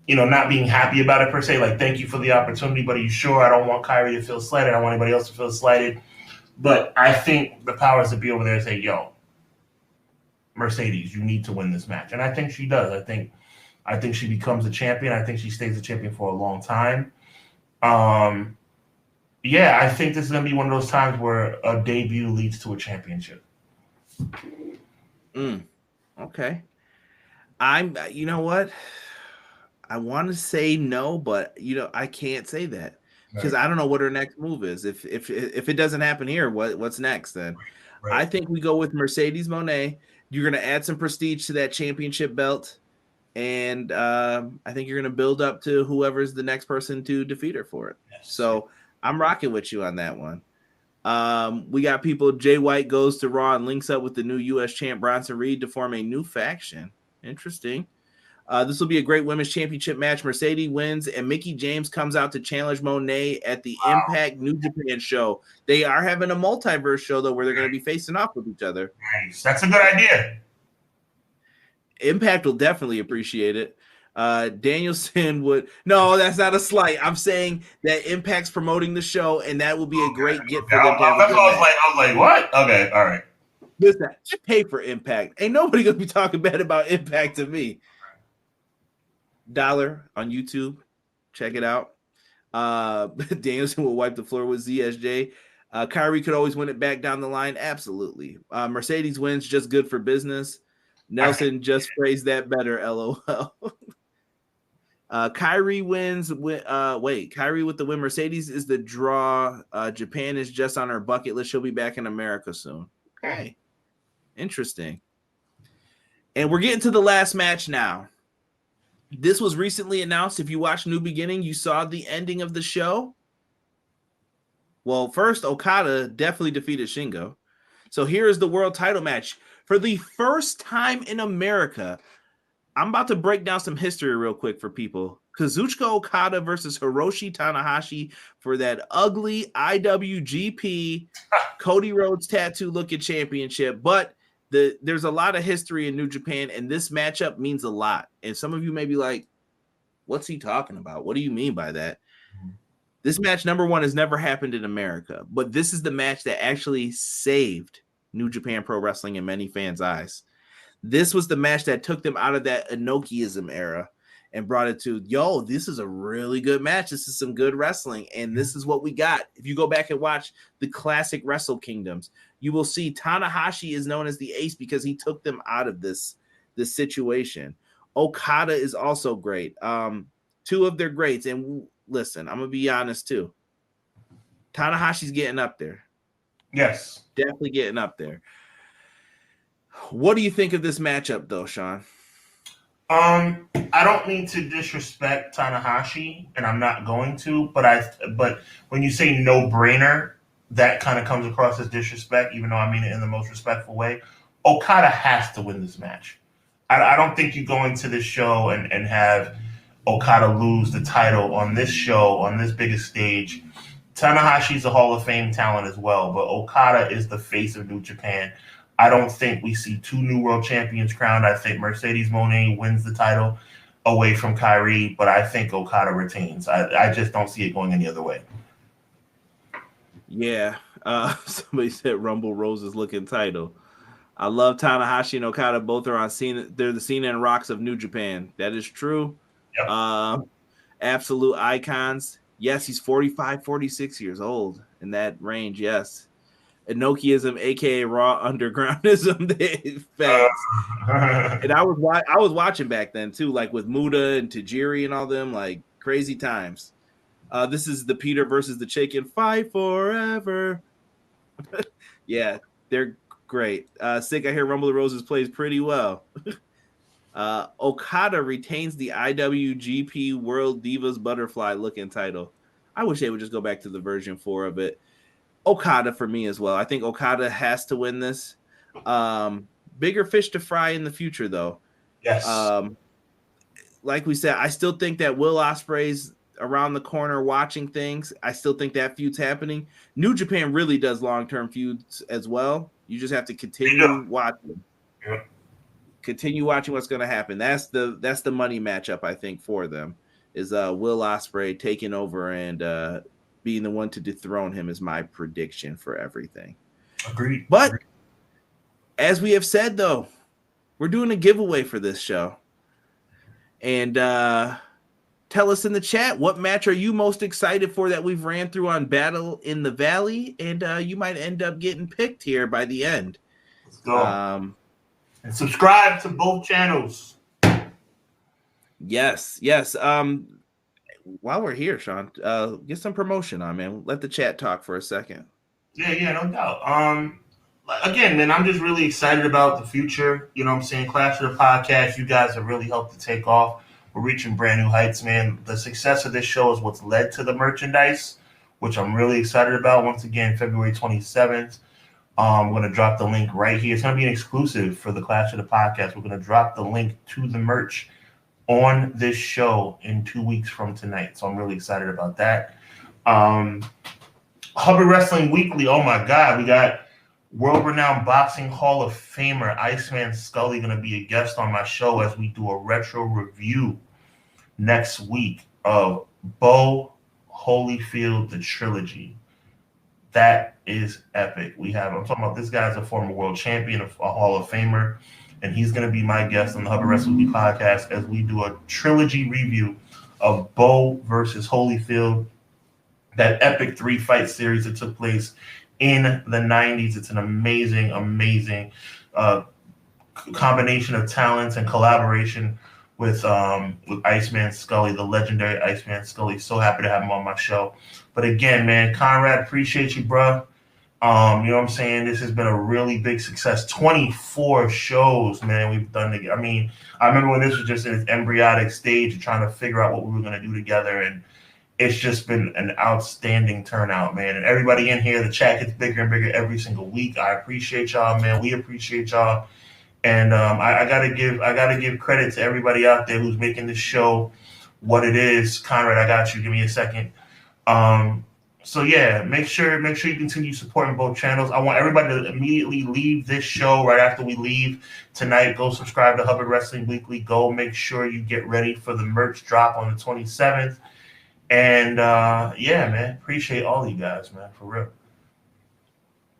being happy about it per se. Like, thank you for the opportunity, but are you sure? I don't want Kyrie to feel slighted. I don't want anybody else to feel slighted. But I think the powers that be over there say, yo, Mercedes, you need to win this match. And I think she does. I think she becomes a champion. I think she stays a champion for a long time. Yeah, I think this is going to be one of those times where a debut leads to a championship. Okay. You know what? I want to say no, but I can't say that because I don't know what her next move is. If it doesn't happen here, what's next then? Right. I think we go with Mercedes Moné. You're going to add some prestige to that championship belt, and I think you're going to build up to whoever's the next person to defeat her for it. Yes. So I'm rocking with you on that one. We got people. Jay White goes to Raw and links up with the new U.S. champ Bronson Reed to form a new faction. Interesting. This will be a great women's championship match. Mercedes wins, and Mickie James comes out to challenge Moné at the Impact New Japan show. They are having a multiverse show, though, where they're going to be facing off with each other. Nice. That's a good idea. Impact will definitely appreciate it. Danielson would – no, that's not a slight. I'm saying that Impact's promoting the show, and that will be a great get for them to have I was like, what? Okay, all right. Listen, I pay for Impact. Ain't nobody going to be talking bad about Impact to me. Dollar on YouTube. Check it out. Danielson will wipe the floor with ZSJ. Kyrie could always win it back down the line. Absolutely. Mercedes wins, just good for business. Nelson just phrased that better. LOL. Kyrie wins. Kyrie with the win. Mercedes is the draw. Japan is just on her bucket list. She'll be back in America soon. Okay. Interesting. And we're getting to the last match now. This was recently announced. If you watched New Beginning, you saw the ending of the show. Well, first, Okada definitely defeated Shingo. So here is the world title match. For the first time in America, I'm about to break down some history real quick for people. Kazuchika Okada versus Hiroshi Tanahashi for that ugly IWGP Cody Rhodes tattoo looking championship. But there's a lot of history in New Japan, and this matchup means a lot. And some of you may be like, what's he talking about? What do you mean by that? This match, number one, has never happened in America, but this is the match that actually saved New Japan Pro Wrestling in many fans' eyes. This was the match that took them out of that Inokiism era and brought it to, this is a really good match. This is some good wrestling, and this is what we got. If you go back and watch the classic Wrestle Kingdoms, you will see Tanahashi is known as the ace because he took them out of this situation. Okada is also great. Two of their greats. And listen, I'm going to be honest too. Tanahashi's getting up there. Yes. Definitely getting up there. What do you think of this matchup though, Sean? I don't mean to disrespect Tanahashi, and I'm not going to, but when you say no-brainer, that kind of comes across as disrespect, even though I mean it in the most respectful way. Okada has to win this match. I don't think you go into this show and have Okada lose the title on this show, on this biggest stage. Tanahashi's a Hall of Fame talent as well, but Okada is the face of New Japan. I don't think we see two new world champions crowned. I think Mercedes Moné wins the title away from Kyrie, but I think Okada retains. I just don't see it going any other way. Yeah. Somebody said Rumble Rose's looking title. I love Tanahashi and Okada. Both are on Cena. They're the Cena and Rocks of New Japan. That is true. Yep. Absolute icons. Yes, he's 45, 46 years old in that range. Yes. Inokiism, aka Raw Undergroundism. Facts. And I was watching back then too, like with Muda and Tajiri and all them, like crazy times. This is the Peter versus the Chicken Fight Forever. Yeah, they're great. Sick, I hear Rumble of Roses plays pretty well. Okada retains the IWGP World Divas Butterfly looking title. I wish they would just go back to the version 4 of it. Okada for me as well. I think Okada has to win this. Bigger fish to fry in the future, though. Yes. Like we said, I still think that Will Ospreay's around the corner watching things, I still think that feud's happening. New Japan really does long-term feuds as well. You just have to continue watching. Yeah. Continue watching what's going to happen. That's the money matchup, I think, for them, is Will Ospreay taking over and being the one to dethrone him is my prediction for everything. Agreed. But as we have said, though, we're doing a giveaway for this show. And tell us in the chat, what match are you most excited for that we've ran through on Battle in the Valley? And you might end up getting picked here by the end. Let's go. And subscribe to both channels. Yes. While we're here, Sean, get some promotion on, man. Let the chat talk for a second. Yeah, no doubt. Again, man, I'm just really excited about the future. You know what I'm saying? Clash of the Podcast, you guys have really helped to take off. We're reaching brand new heights, man. The success of this show is what's led to the merchandise, which I'm really excited about. Once again, February 27th. I'm going to drop the link right here. It's going to be an exclusive for the Clash of the Podcast. We're going to drop the link to the merch on this show in 2 weeks from tonight. So I'm really excited about that. Hubbard Wrestling Weekly. Oh, my God. We got world-renowned Boxing Hall of Famer Iceman Scully going to be a guest on my show as we do a retro review next week of Bo Holyfield, the trilogy. That is epic. I'm talking about this guy's a former world champion, a Hall of Famer, and he's going to be my guest on the Hubbard Wrestling Weekly podcast as we do a trilogy review of Bo versus Holyfield, that epic 3-fight series that took place in the 90s. It's an amazing combination of talents and collaboration with Iceman Scully, the legendary Iceman Scully. So happy to have him on my show. But again, man, Conrad, appreciate you, bro. You know what I'm saying? This has been a really big success. 24 shows, man, we've done together. I mean, I remember when this was just in its embryonic stage of trying to figure out what we were going to do together, and it's just been an outstanding turnout, man. And everybody in here, the chat gets bigger and bigger every single week. I appreciate y'all, man. We appreciate y'all. And I gotta give credit to everybody out there who's making this show what it is. Conrad, I got you. Give me a second. So yeah, make sure you continue supporting both channels. I want everybody to immediately leave this show right after we leave tonight. Go subscribe to Hubbard Wrestling Weekly. Go make sure you get ready for the merch drop on the 27th. And yeah, man, appreciate all you guys, man, for real.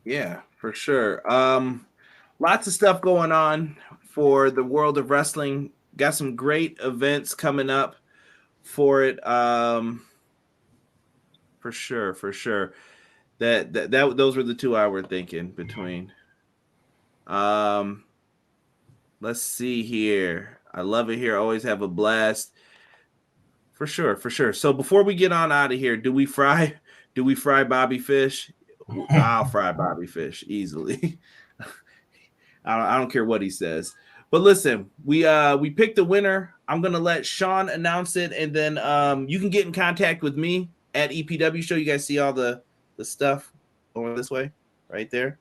Yeah, for sure. Lots of stuff going on for the world of wrestling. Got some great events coming up for it. For sure. That those were the two I were thinking between. Let's see here. I love it here. Always have a blast. For sure. So before we get on out of here, do we fry Bobby Fish? I'll fry Bobby Fish easily. I don't care what he says. But listen, we picked the winner. I'm gonna let Sean announce it, and then you can get in contact with me at EPW Show. You guys see all the stuff over this way, right there.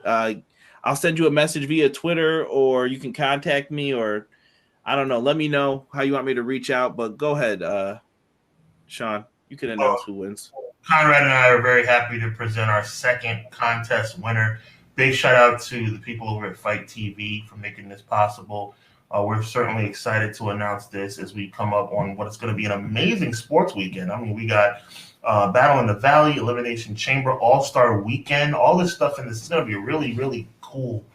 I'll send you a message via Twitter, or you can contact me, or I don't know. Let me know how you want me to reach out. But go ahead, Sean. You can announce who wins. Conrad and I are very happy to present our second contest winner. Big shout out to the people over at Fight TV for making this possible. We're certainly excited to announce this as we come up on what is going to be an amazing sports weekend. I mean, we got Battle in the Valley, Elimination Chamber, All-Star Weekend, all this stuff, and this is going to be a really, really cool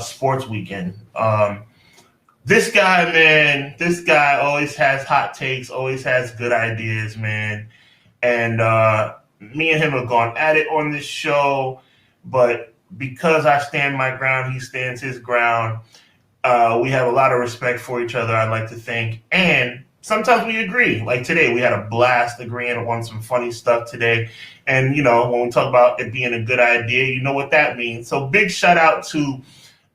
sports weekend. This guy always has hot takes, always has good ideas, man. And me and him have gone at it on this show, but because I stand my ground, he stands his ground. We have a lot of respect for each other, I'd like to think. And sometimes we agree. Like today, we had a blast agreeing on some funny stuff today. And, you know, when we talk about it being a good idea, you know what that means. So big shout out to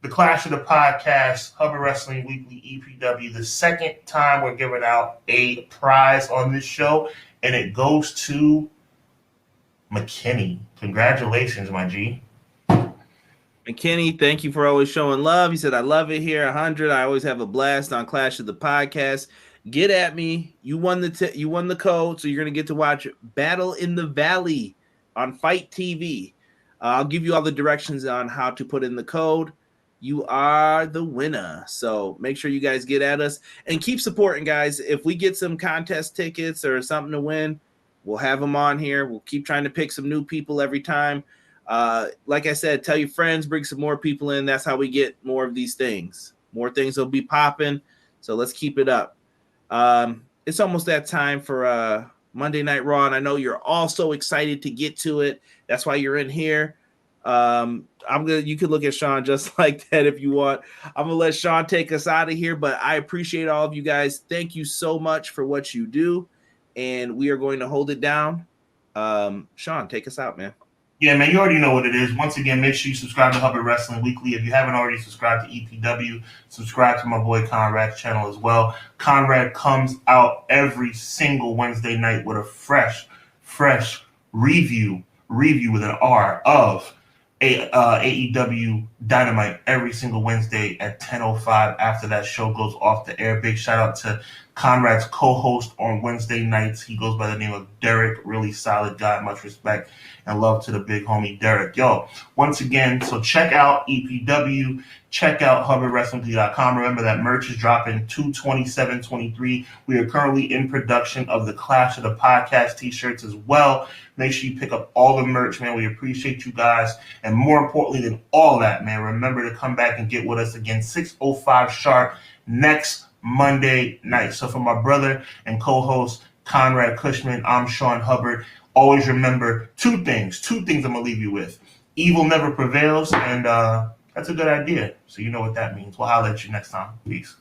the Clash of the Podcast, Hubbard Wrestling Weekly, EPW. The second time we're giving out a prize on this show, and it goes to McKinney. Congratulations, my G. McKinney, thank you for always showing love. He said, I love it here. 100. I always have a blast on Clash of the Podcast. get at me. You won the code, so you're gonna get to watch Battle in the Valley on Fight TV. I'll give you all the directions on how to put in the code. You are the winner. So make sure you guys get at us and keep supporting, guys. If we get some contest tickets or something to win, we'll have them on here. We'll keep trying to pick some new people every time. Like I said, tell your friends, bring some more people in. That's how we get more of these things. More things will be popping. So let's keep it up. It's almost that time for Monday Night Raw, and I know you're all so excited to get to it. That's why you're in here. You could look at Sean just like that if you want. I'm gonna let Sean take us out of here, but I appreciate all of you guys. Thank you so much for what you do, and we are going to hold it down. Sean, take us out, man. Yeah, man, you already know what it is. Once again, make sure you subscribe to Hubbard Wrestling Weekly. If you haven't already subscribed to EPW, subscribe to my boy Conrad's channel as well. Conrad comes out every single Wednesday night with a fresh review with an R of AEW Dynamite every single Wednesday at 10:05 after that show goes off the air. Big shout out to Conrad's co-host on Wednesday nights. He goes by the name of Derek. Really solid guy. Much respect and love to the big homie Derek. Yo, once again, so check out EPW. Check out HubbardWrestlingWeekly.com. Remember that merch is dropping 2/27/23. We are currently in production of the Clash of the Podcast t-shirts as well. Make sure you pick up all the merch, man. We appreciate you guys. And more importantly than all that, man, remember to come back and get with us again 6:05 sharp next Monday night. So for my brother and co-host Conrad Cushman, I'm Sean Hubbard. Always remember two things I'm going to leave you with. Evil never prevails, and that's a good idea. So you know what that means. We'll holler at you next time. Peace.